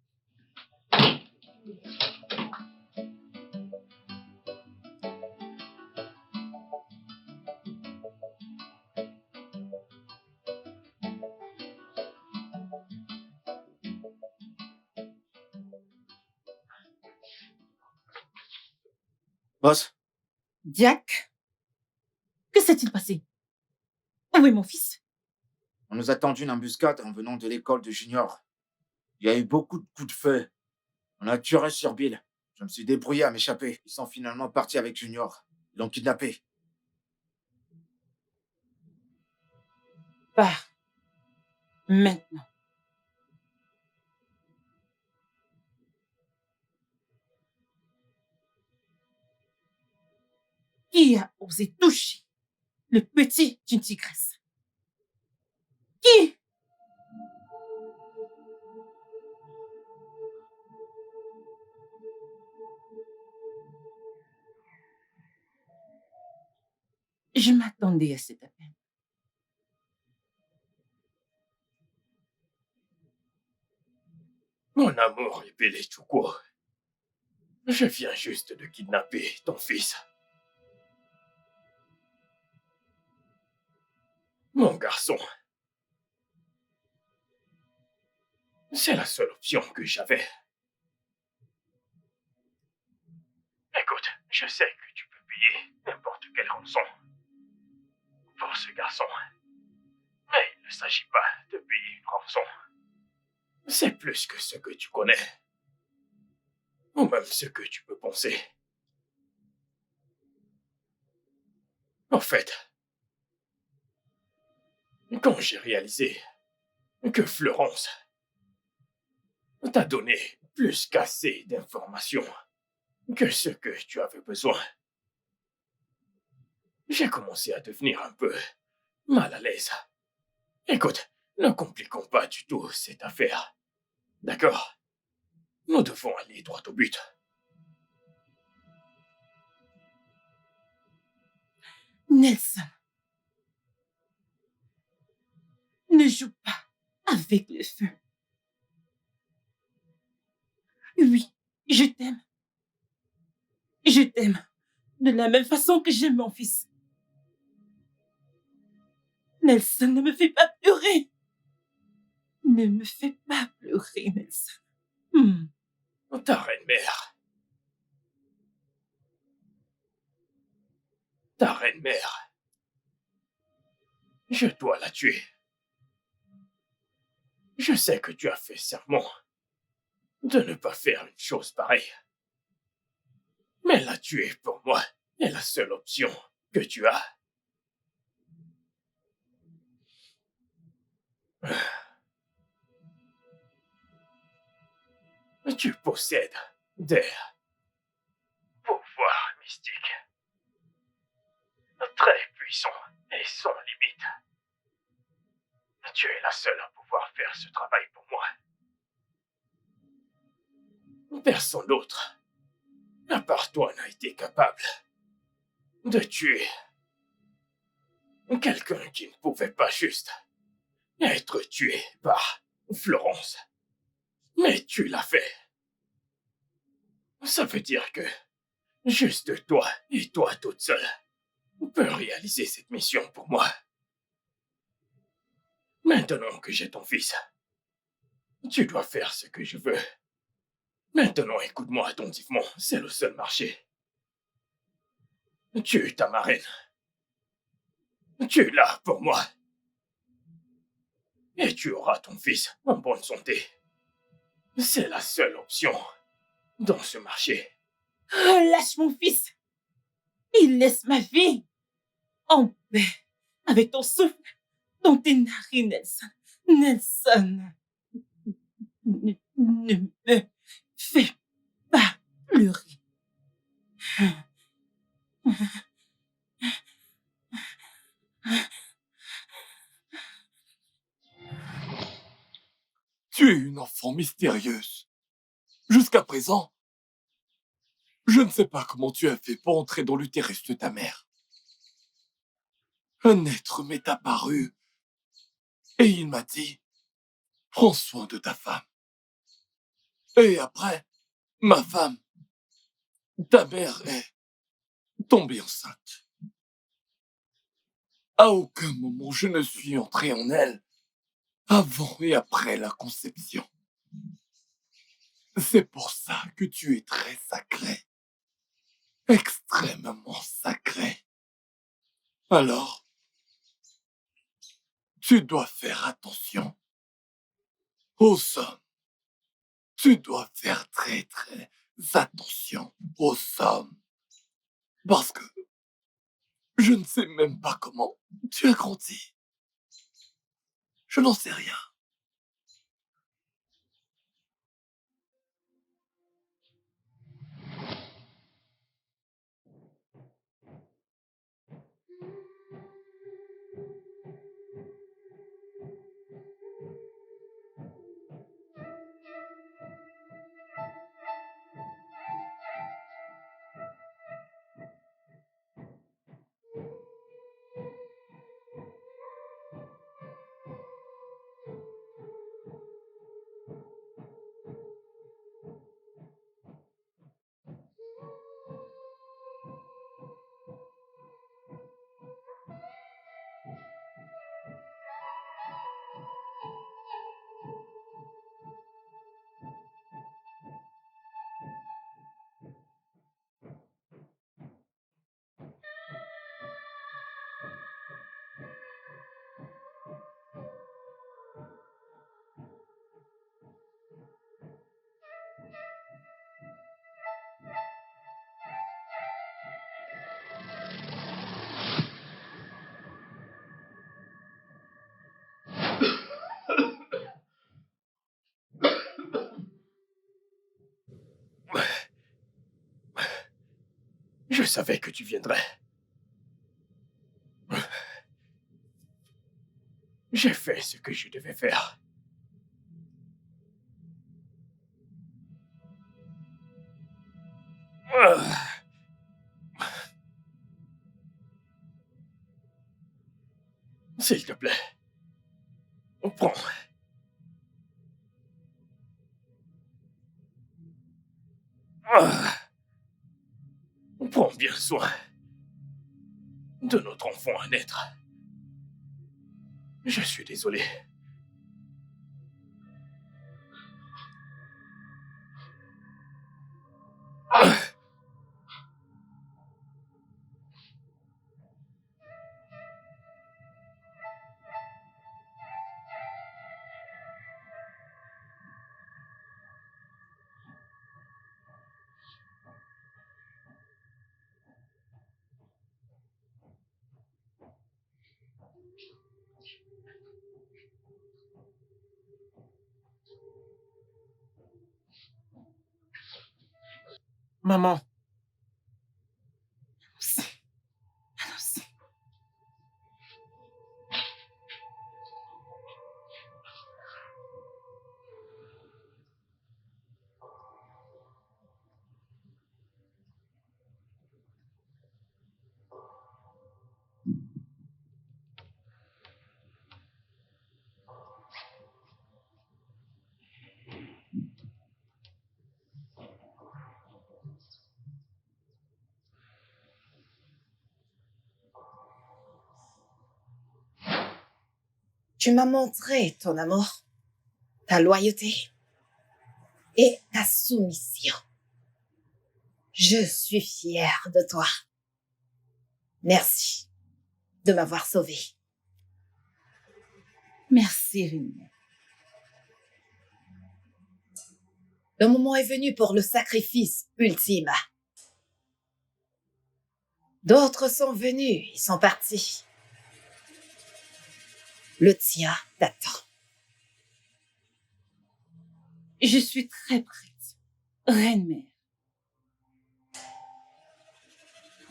[SPEAKER 10] Boss,
[SPEAKER 2] Jack, que s'est-il passé? Où est mon fils?
[SPEAKER 10] on nous a tendu une embuscade en venant de l'école de Junior. Il y a eu beaucoup de coups de feu. On a tiré sur Bill. Je me suis débrouillé à m'échapper. Ils sont finalement partis avec Junior. Ils l'ont kidnappé.
[SPEAKER 2] Pars. Maintenant. Qui a osé toucher le petit d'une tigresse? Qui? Je m'attendais à cet appel.
[SPEAKER 5] Mon amour, Epele Chukwu. Je viens juste de kidnapper ton fils. Mon garçon. C'est la seule option que j'avais. Écoute, je sais que tu peux payer n'importe quelle rançon pour ce garçon. Mais il ne s'agit pas de payer une rançon. C'est plus que ce que tu connais. Ou même ce que tu peux penser. En fait, quand j'ai réalisé que Florence t'a donné plus qu'assez d'informations que ce que tu avais besoin, j'ai commencé à devenir un peu mal à l'aise. Écoute, ne compliquons pas du tout cette affaire. D'accord? Nous devons aller droit au but.
[SPEAKER 2] Nelson, ne joue pas avec le feu. Oui, je t'aime. Je t'aime de la même façon que j'aime mon fils. Nelson, ne me fais pas pleurer. Ne me fais pas pleurer, Nelson.
[SPEAKER 5] Ta reine-mère. Ta reine-mère. Je dois la tuer. Je sais que tu as fait serment de ne pas faire une chose pareille. Mais la tuer pour moi est la seule option que tu as. Tu possèdes des pouvoirs mystiques très puissants et sans limite. Tu es la seule à pouvoir faire ce travail pour moi. Personne d'autre, à part toi, n'a été capable de tuer quelqu'un qui ne pouvait pas juste être tué par Florence. Mais tu l'as fait. Ça veut dire que Juste toi et toi toute seule peux réaliser cette mission pour moi. Maintenant que j'ai ton fils, tu dois faire ce que je veux. Maintenant, écoute-moi attentivement, c'est le seul marché. Tu es ta marraine. Tu es là pour moi. Et tu auras ton fils en bonne santé. C'est la seule option dans ce marché.
[SPEAKER 2] Oh, lâche mon fils. Il laisse ma vie en paix avec ton souffle dans tes narines, Nelson. Nelson, ne me fais pas pleurer.
[SPEAKER 1] Tu es une enfant mystérieuse. Jusqu'à présent, je ne sais pas comment tu as fait pour entrer dans l'utérus de ta mère. Un être m'est apparu et il m'a dit « Prends soin de ta femme ». Et après, ma femme, ta mère est tombée enceinte. À aucun moment je ne suis entré en elle avant et après la conception. C'est pour ça que tu es très sacré. Extrêmement sacré. Alors, tu dois faire attention aux hommes. Tu dois faire très attention aux hommes. Parce que je ne sais même pas comment tu as grandi. Je n'en sais rien.
[SPEAKER 5] Je savais que tu viendrais. J'ai fait ce que je devais faire. S'il te plaît, prends. Prends bien soin de notre enfant à naître. Je suis désolé.
[SPEAKER 3] Maman,
[SPEAKER 2] Allons-y.
[SPEAKER 6] Tu m'as montré ton amour, ta loyauté et ta soumission. Je suis fière de toi. Merci de m'avoir sauvée.
[SPEAKER 2] Merci, Renmère.
[SPEAKER 6] Le moment est venu pour le sacrifice ultime. D'autres sont venus et sont partis. Le tien t'attend.
[SPEAKER 2] Je suis très prête, Renmère.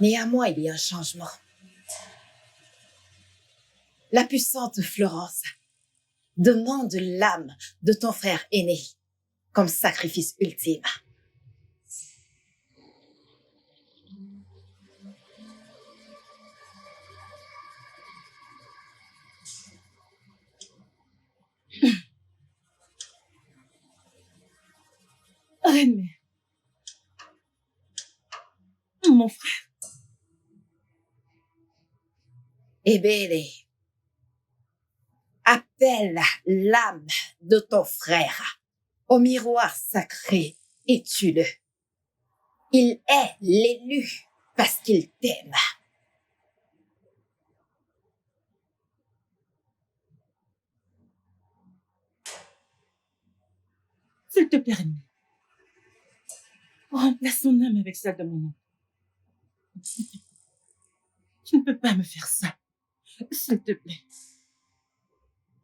[SPEAKER 6] Néanmoins, il y a un changement. La puissante Florence demande l'âme de ton frère aîné comme sacrifice ultime.
[SPEAKER 2] Renmère. Mon frère.
[SPEAKER 6] Ebele, appelle l'âme de ton frère au miroir sacré et tue-le. Il est l'élu parce qu'il t'aime.
[SPEAKER 2] S'il te plaît, Renmère. Remplace son âme avec celle de mon oncle. Tu ne peux pas me faire ça. S'il te plaît.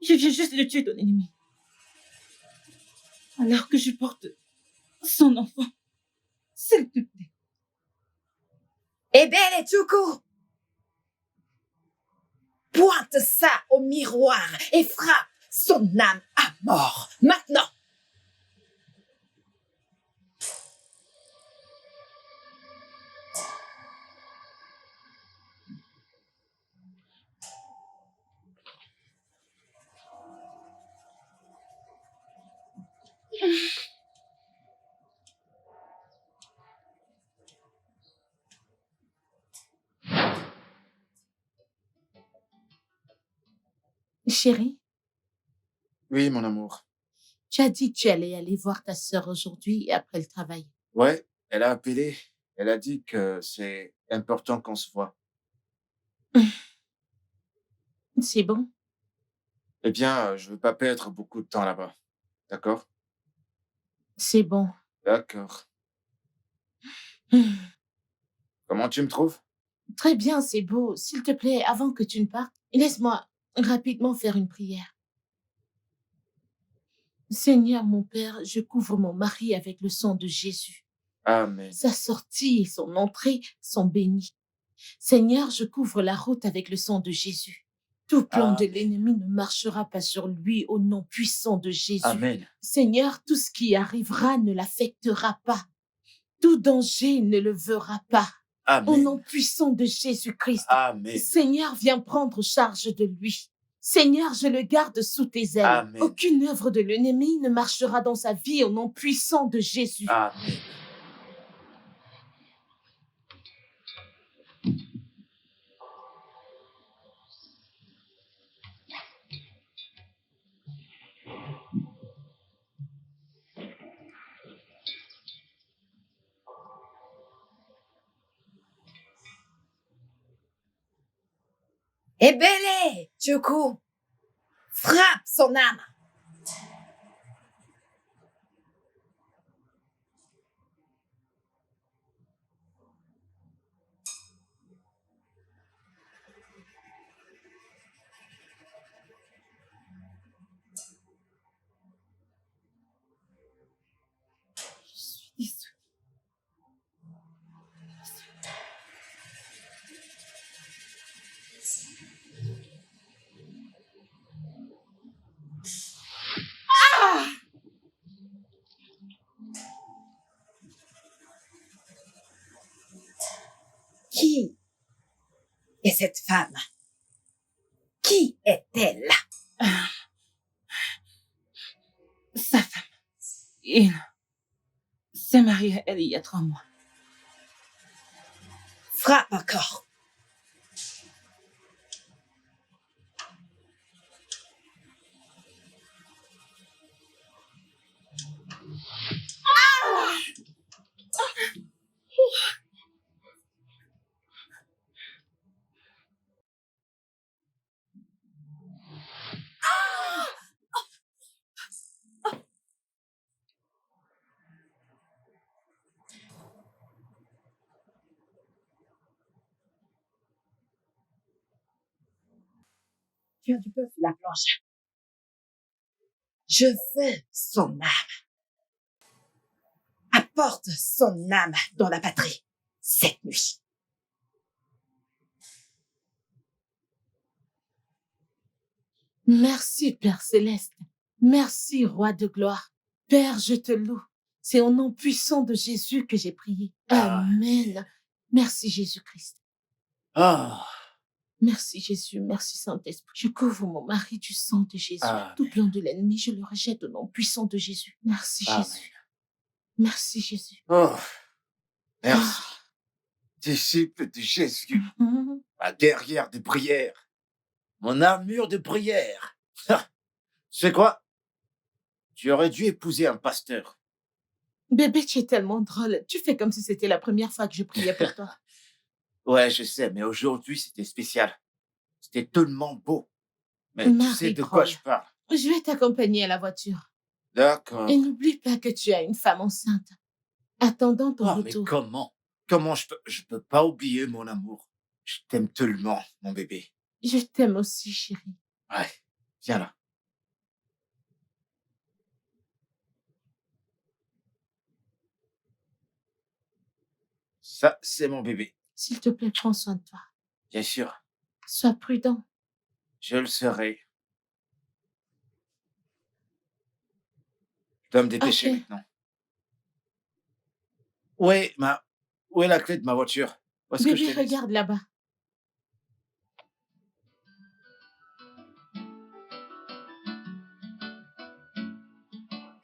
[SPEAKER 2] Je viens juste de tuer ton ennemi. Alors que je porte son enfant. S'il te plaît.
[SPEAKER 6] Ebele Tuku, pointe ça au miroir et frappe son âme à mort. Maintenant.
[SPEAKER 7] Chérie,
[SPEAKER 10] Oui, mon amour.
[SPEAKER 7] tu as dit que tu allais aller voir ta sœur aujourd'hui après le travail.
[SPEAKER 10] Ouais, elle a appelé. Elle a dit que c'est important qu'on se voit.
[SPEAKER 7] C'est bon?
[SPEAKER 10] Eh bien, je veux pas perdre beaucoup de temps là-bas. D'accord?
[SPEAKER 7] C'est bon.
[SPEAKER 10] D'accord. Comment tu me trouves?
[SPEAKER 7] Très bien, c'est beau. S'il te plaît, avant que tu ne partes, laisse-moi rapidement faire une prière. Seigneur, mon Père, je couvre mon mari avec le sang de Jésus.
[SPEAKER 10] Amen.
[SPEAKER 7] Sa sortie et son entrée sont bénies. Seigneur, je couvre la route avec le sang de Jésus. Tout plan de
[SPEAKER 10] Amen.
[SPEAKER 7] l'ennemi ne marchera pas sur lui au nom puissant de Jésus.
[SPEAKER 10] Amen.
[SPEAKER 7] Seigneur, tout ce qui arrivera ne l'affectera pas. Tout danger ne le verra pas. Au nom
[SPEAKER 10] Amen.
[SPEAKER 7] puissant de Jésus-Christ.
[SPEAKER 10] Amen.
[SPEAKER 7] Seigneur, viens prendre charge de lui. Seigneur, je le garde sous tes ailes.
[SPEAKER 10] Amen.
[SPEAKER 7] Aucune œuvre de l'ennemi ne marchera dans sa vie au nom puissant de Jésus.
[SPEAKER 10] Amen.
[SPEAKER 6] Ebele Tuku, frappe son âme.
[SPEAKER 2] Je suis désolée.
[SPEAKER 6] Qui est cette femme? Qui est-elle?
[SPEAKER 2] Sa femme. Il s'est marié à elle il y a 3 mois.
[SPEAKER 6] Frappe encore.
[SPEAKER 2] Tu as du peur sur la planche. Je veux son âme. Apporte son âme dans la patrie cette nuit.
[SPEAKER 6] Merci, Père Céleste. Merci, Roi de gloire. Père, je te loue. C'est au nom puissant de Jésus que j'ai prié. Amen. Merci, Jésus-Christ.
[SPEAKER 10] Ah,
[SPEAKER 6] Merci, Jésus. Merci, Saint-Esprit. Je couvre mon mari du sang de Jésus.
[SPEAKER 10] Amen.
[SPEAKER 6] Tout plan de l'ennemi, je le rejette au nom puissant de Jésus. Merci,
[SPEAKER 10] Amen.
[SPEAKER 6] Jésus. Merci, Jésus.
[SPEAKER 10] oh, merci. Disciple de Jésus,
[SPEAKER 6] Mhm.
[SPEAKER 10] ma guerrière de prière, mon armure de prière. Ah, tu sais quoi? Tu aurais dû épouser un pasteur.
[SPEAKER 6] Bébé, tu es tellement drôle. Tu fais comme si c'était la première fois que je priais pour toi.
[SPEAKER 10] Ouais, je sais, mais aujourd'hui, c'était spécial. C'était tellement beau. Mais tu sais de quoi je parle.
[SPEAKER 6] Je vais t'accompagner à la voiture.
[SPEAKER 10] D'accord.
[SPEAKER 6] Et n'oublie pas que tu as une femme enceinte. Attendant ton
[SPEAKER 10] Oh, mais
[SPEAKER 6] retour.
[SPEAKER 10] comment je peux pas oublier mon amour. Je t'aime tellement, mon bébé.
[SPEAKER 6] Je t'aime aussi, chérie.
[SPEAKER 10] Ouais, viens là. Ça, c'est mon bébé.
[SPEAKER 6] S'il te plaît, prends soin de toi.
[SPEAKER 10] Bien sûr,
[SPEAKER 6] Sois prudent.
[SPEAKER 10] je le serai. Je dois me dépêcher
[SPEAKER 6] Ok.
[SPEAKER 10] maintenant. Où est la clé de ma voiture? Où est-ce que je
[SPEAKER 6] Bébé,
[SPEAKER 10] l'ai mise?
[SPEAKER 6] regarde là-bas.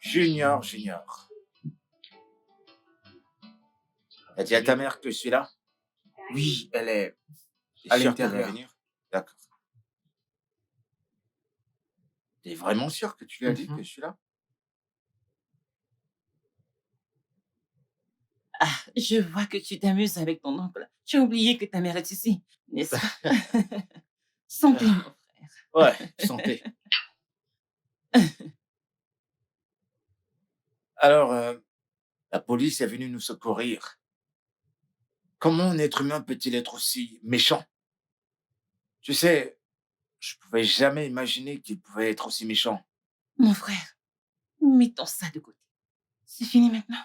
[SPEAKER 10] Junior. T'as dit à ta mère que je suis là?
[SPEAKER 5] Oui, elle est
[SPEAKER 10] T'es
[SPEAKER 5] à
[SPEAKER 10] sûr qu'elle va
[SPEAKER 5] l'intérieur.
[SPEAKER 10] venir? D'accord. T'es vraiment sûr que tu lui as dit
[SPEAKER 5] Mhm.
[SPEAKER 10] que je suis là?
[SPEAKER 2] Ah, je vois que tu t'amuses avec ton oncle. Tu as oublié que ta mère est ici, n'est-ce pas? Santé, mon frère.
[SPEAKER 10] Ouais, santé. Alors, la police est venue nous secourir. Comment un être humain peut-il être aussi méchant? Tu sais, je pouvais jamais imaginer qu'il pouvait être aussi méchant.
[SPEAKER 2] Mon frère, mettons ça de côté. C'est fini maintenant.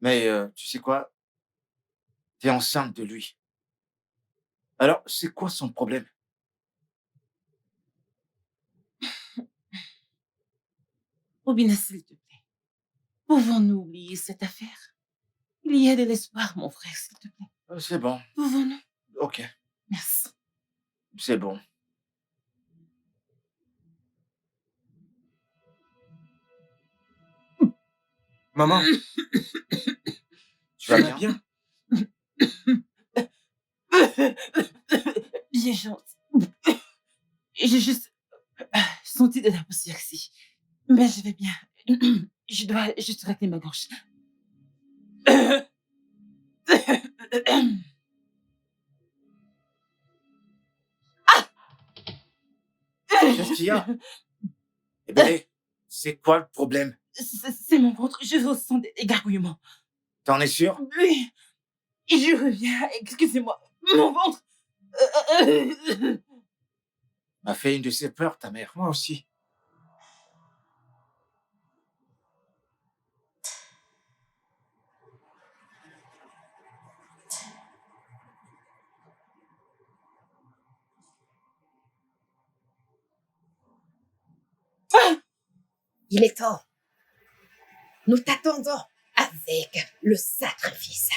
[SPEAKER 10] Mais tu sais quoi? T'es enceinte de lui. Alors, c'est quoi son problème?
[SPEAKER 2] Robina, s'il te plaît, pouvons-nous oublier cette affaire? Il y a de l'espoir, mon frère, s'il te plaît.
[SPEAKER 10] C'est bon.
[SPEAKER 2] Pouvons-nous?
[SPEAKER 10] Ok,
[SPEAKER 2] Merci.
[SPEAKER 10] c'est bon.
[SPEAKER 5] Maman,
[SPEAKER 10] Tu vas
[SPEAKER 5] tu vas
[SPEAKER 10] bien?
[SPEAKER 5] bien?
[SPEAKER 2] Bien gentil. J'ai juste senti de la poussière ici. Mais je vais bien. Je dois juste régler ma gorge.
[SPEAKER 10] Qu'est-ce qu'il y a? Eh bébé, c'est quoi le problème?
[SPEAKER 2] C'est mon ventre. Je ressens des gargouillements.
[SPEAKER 10] T'en es sûr?
[SPEAKER 2] Oui. Je reviens. Excusez-moi. Mon ventre.
[SPEAKER 10] M'a fait une de ses peurs, ta mère.
[SPEAKER 5] Moi aussi.
[SPEAKER 6] Il est temps. Nous t'attendons avec le sacrifice.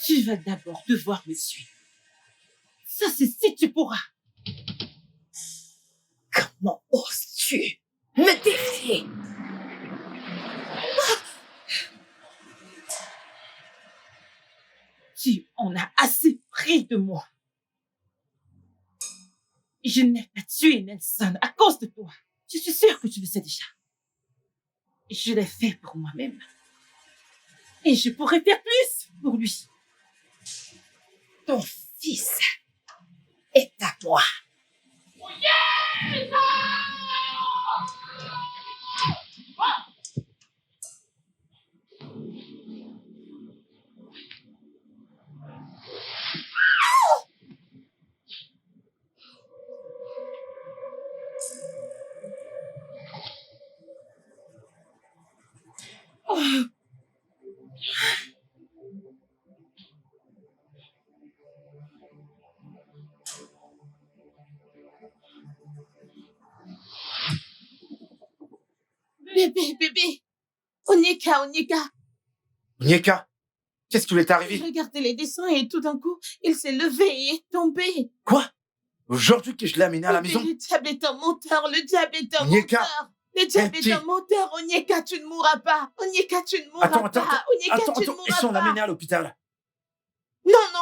[SPEAKER 2] Tu vas d'abord devoir me suivre. Ça, c'est si tu pourras.
[SPEAKER 6] Comment oses-tu me défier?
[SPEAKER 2] Tu en as assez pris de moi. Je n'ai pas tué Nelson à cause de toi. Je suis sûre que tu le sais déjà. Je l'ai fait pour moi-même. Et je pourrais faire plus pour lui.
[SPEAKER 6] Ton fils est à toi.
[SPEAKER 2] Bébé. Onyeka.
[SPEAKER 10] Onyeka, qu'est-ce qui lui est
[SPEAKER 2] Il
[SPEAKER 10] arrivé?
[SPEAKER 2] regardait les dessins et tout d'un coup, il s'est levé et est tombé.
[SPEAKER 10] Quoi? Aujourd'hui que je l'ai amené à la maison?
[SPEAKER 2] Le diable est un menteur, le diable est un
[SPEAKER 10] Onyeka.
[SPEAKER 2] menteur. Le diable est un menteur. Onyeka, tu ne mourras pas. Onyeka, tu ne mourras pas. Onyeka, tu ne mourras
[SPEAKER 10] Ils sont
[SPEAKER 2] pas.
[SPEAKER 10] l'amener à l'hôpital.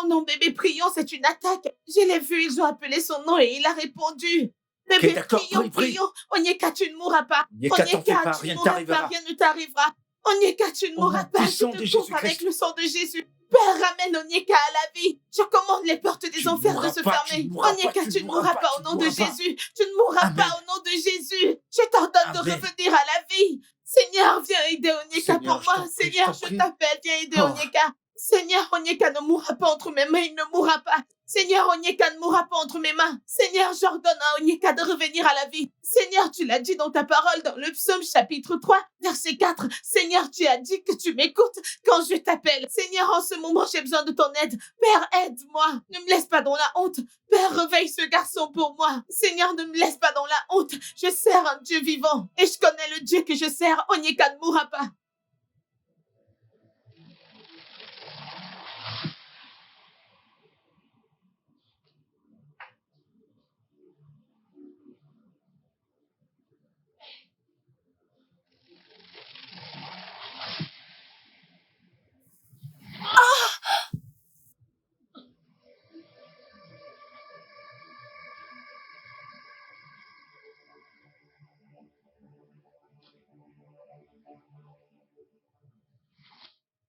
[SPEAKER 2] Non, bébé, prions, c'est une attaque. Je l'ai vu, ils ont appelé son nom et il a répondu. Bébé,
[SPEAKER 10] Ok, d'accord, prie.
[SPEAKER 2] prions. Onyeka, tu ne mourras pas.
[SPEAKER 10] Onyeka, t'en fais pas,
[SPEAKER 2] tu
[SPEAKER 10] rien
[SPEAKER 2] ne mourras
[SPEAKER 10] t'arrivera.
[SPEAKER 2] pas, rien ne t'arrivera. Onyeka, tu ne
[SPEAKER 10] Au
[SPEAKER 2] mourras
[SPEAKER 10] nom
[SPEAKER 2] pas.
[SPEAKER 10] du sang
[SPEAKER 2] Je
[SPEAKER 10] de
[SPEAKER 2] te couvre
[SPEAKER 10] Jésus-Christ.
[SPEAKER 2] avec le sang de Jésus. Père, ramène Onyeka à la vie. Je commande les portes des
[SPEAKER 10] Tu
[SPEAKER 2] enfers de
[SPEAKER 10] mourras
[SPEAKER 2] se
[SPEAKER 10] pas,
[SPEAKER 2] fermer.
[SPEAKER 10] tu mourras pas,
[SPEAKER 2] Onyeka, tu ne mourras pas au nom de
[SPEAKER 10] tu mourras pas.
[SPEAKER 2] Jésus. Tu ne mourras
[SPEAKER 10] Amen.
[SPEAKER 2] pas au nom de Jésus. Je t'ordonne de
[SPEAKER 10] Amen.
[SPEAKER 2] revenir à la vie. Seigneur, viens aider Onyeka
[SPEAKER 10] Seigneur,
[SPEAKER 2] pour moi.
[SPEAKER 10] je t'en prie,
[SPEAKER 2] Seigneur,
[SPEAKER 10] je t'en
[SPEAKER 2] je
[SPEAKER 10] prie.
[SPEAKER 2] t'appelle, viens aider
[SPEAKER 10] Oh.
[SPEAKER 2] Onyeka. Seigneur, Onyeka ne mourra pas entre mes mains, il ne mourra pas. Seigneur, Onyeka ne mourra pas entre mes mains. Seigneur, j'ordonne à Onyeka de revenir à la vie. Seigneur, tu l'as dit dans ta parole, dans le psaume chapitre 3, verset 4. Seigneur, tu as dit que tu m'écoutes quand je t'appelle. Seigneur, en ce moment, j'ai besoin de ton aide. Père, aide-moi. Ne me laisse pas dans la honte. Père, réveille ce garçon pour moi. Seigneur, ne me laisse pas dans la honte. Je sers un Dieu vivant. Et je connais le Dieu que je sers. Onyeka ne mourra pas.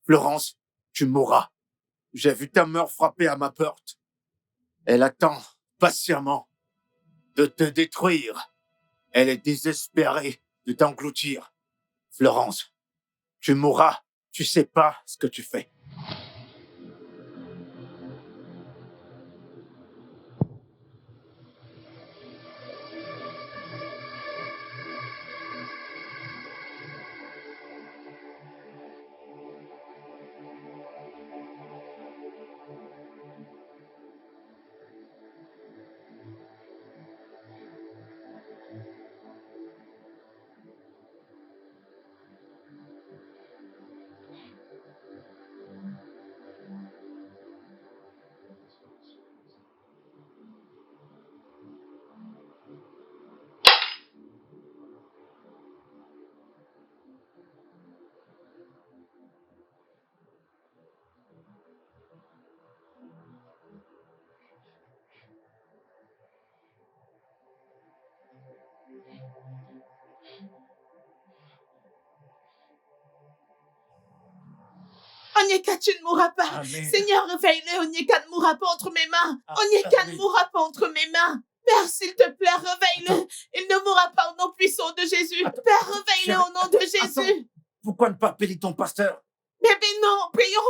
[SPEAKER 10] Florence, tu mourras. J'ai vu ta mort frapper à ma porte. Elle attend patiemment de te détruire. Elle est désespérée de t'engloutir. Florence, tu mourras. Tu sais pas ce que tu fais.
[SPEAKER 2] Onyeka, tu ne mourras pas.
[SPEAKER 10] Amen.
[SPEAKER 2] Seigneur, réveille-le. Onyeka ne mourra pas entre mes mains. Onyeka ne
[SPEAKER 10] Amen.
[SPEAKER 2] mourra pas entre mes mains. Père, s'il te plaît, réveille-le. Il ne mourra pas au nom puissant de Jésus.
[SPEAKER 10] Attends.
[SPEAKER 2] Père, réveille-le
[SPEAKER 10] Chérie,
[SPEAKER 2] au nom de
[SPEAKER 10] attends.
[SPEAKER 2] Jésus.
[SPEAKER 10] Pourquoi ne pas appeler ton pasteur?
[SPEAKER 2] Bébé, non. Prions.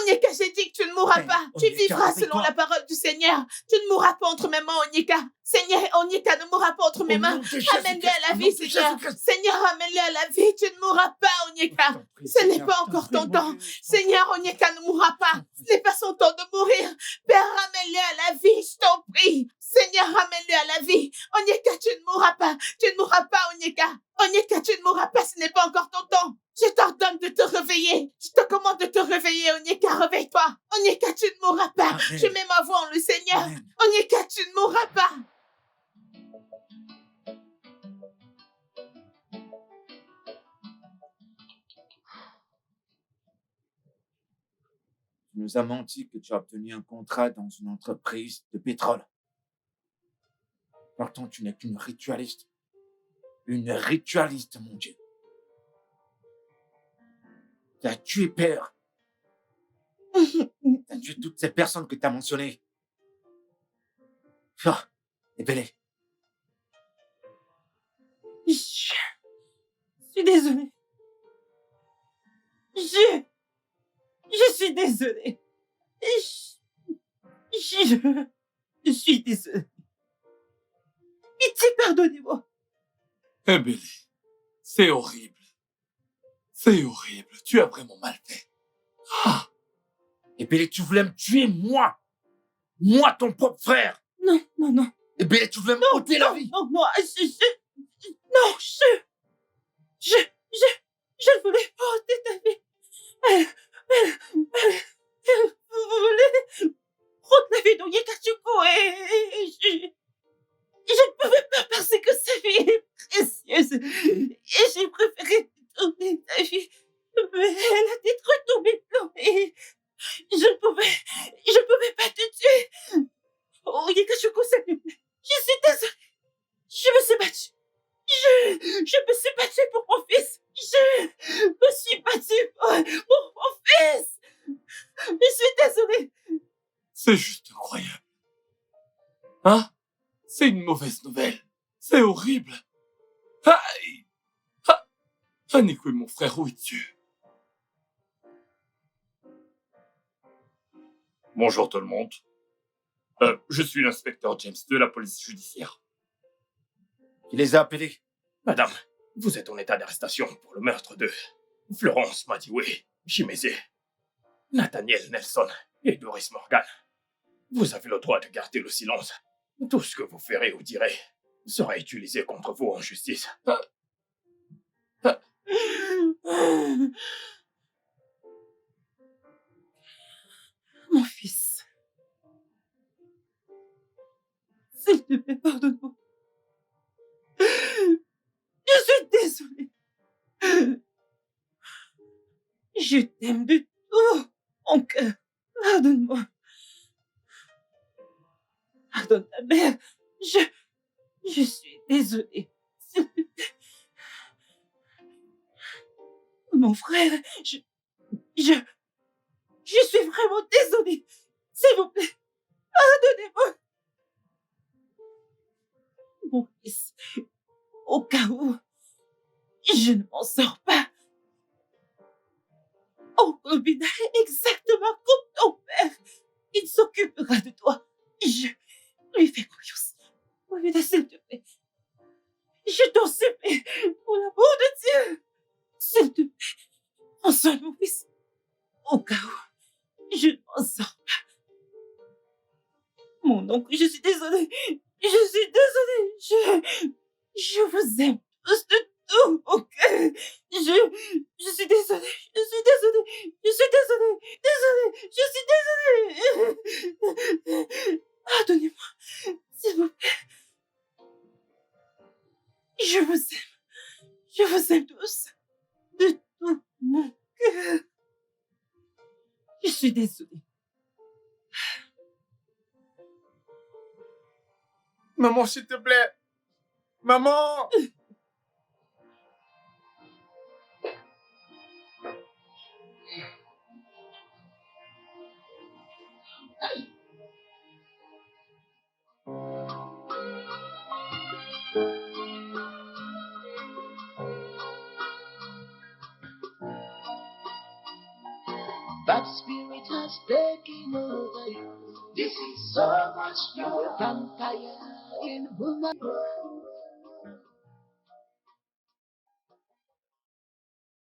[SPEAKER 2] Onyeka, j'ai dit que tu ne mourras
[SPEAKER 10] Hey,
[SPEAKER 2] pas. Tu
[SPEAKER 10] Onyeka,
[SPEAKER 2] vivras selon
[SPEAKER 10] réveille-toi.
[SPEAKER 2] la parole du Seigneur. Tu ne mourras pas entre mes mains, Onyeka. Seigneur, Onyeka ne mourra pas entre mes mains. Amène-le à la vie, Seigneur. Seigneur, amène-le à la vie. Tu ne mourras pas, Onyeka. Ce n'est pas encore ton temps. Seigneur, Onyeka ne mourra pas. Ce n'est pas son temps de mourir. Père, ramène-le à la vie, je t'en prie. Seigneur, ramène-le à la vie. Onyeka, tu ne mourras pas. Tu ne mourras pas, Onyeka. Onyeka, tu ne mourras pas, ce n'est pas encore ton temps. Je t'ordonne de te réveiller. Je te commande de te réveiller, Onyeka, réveille-toi. Onyeka, tu ne mourras pas.
[SPEAKER 10] Amen.
[SPEAKER 2] Je mets ma voix en le Seigneur.
[SPEAKER 10] Amen.
[SPEAKER 2] Onyeka, tu ne mourras pas.
[SPEAKER 10] Tu nous as menti que tu as obtenu un contrat dans une entreprise de pétrole. Pourtant, tu n'es qu'une ritualiste. Une ritualiste, mon Dieu. Tu as tué père. Tu as tué toutes ces personnes que tu as mentionnées. Ah, et Bélé.
[SPEAKER 2] Je suis désolée. Je suis désolée. Je suis désolée. Pitié, pardonnez-moi.
[SPEAKER 1] Bébé, c'est horrible. C'est horrible. Tu as vraiment mal fait. Ah,
[SPEAKER 10] Et Bélé, tu voulais me tuer, moi! Moi, ton propre frère!
[SPEAKER 2] Non, non, non.
[SPEAKER 10] Et Bélé, tu voulais me ôter la vie!
[SPEAKER 2] Non, non, non, je voulais porter ta vie. Elle voulait prendre la vie d'Oye Kachuko et je ne pouvais pas parce que sa vie est précieuse. Et j'ai préféré donner ta vie. Mais elle a détruit tous mes plans et je ne pouvais pas te tuer. Oye Kachuko, s'il te plaît. Je suis désolée. Je me suis battue. Je me suis battue pour mon fils. Je me suis battue pour mon fils. Je suis désolée.
[SPEAKER 1] c'est juste incroyable. Hein? C'est une mauvaise nouvelle. C'est horrible. Ah, Nico, mon frère, où es-tu?
[SPEAKER 5] Bonjour tout le monde. Je suis l'inspecteur James de la police judiciaire.
[SPEAKER 10] Qui les a appelés?
[SPEAKER 5] Madame, vous êtes en état d'arrestation pour le meurtre de Florence Madiwe, Chimese, Nathaniel Nelson et Doris Morgan. Vous avez le droit de garder le silence. Tout ce que vous ferez ou direz sera utilisé contre vous en justice.
[SPEAKER 2] Mon fils. S'il te plaît, pardonne-moi. Je suis désolée. Je t'aime de tout mon cœur. Pardonne-moi. Pardonne ta mère. Je suis désolée. S'il te plaît. Mon frère, je suis vraiment désolée. S'il vous plaît, pardonnez-moi. Mon fils, au cas où je ne m'en sors pas, Oncle Bina est exactement comme ton père. Il s'occupera de toi. Je lui fais confiance. Bina, s'il te plaît. Je t'en supplie, pour l'amour de Dieu. S'il te plaît, prends soin de mon fils. Au cas où je ne m'en sors pas. Mon oncle, je suis désolée. Je suis désolée. Je vous aime tous de tout, ok? Je suis désolée. Je suis désolée. Je suis désolée. Désolée. Je suis désolée. Pardonnez-moi, s'il vous plaît. Je vous aime. Je vous aime tous. De tout mon cœur. Je suis désolée.
[SPEAKER 9] Maman, s'il te plaît. Maman!
[SPEAKER 4] Bad spirit has taken over you. This is so much more vampire in woman.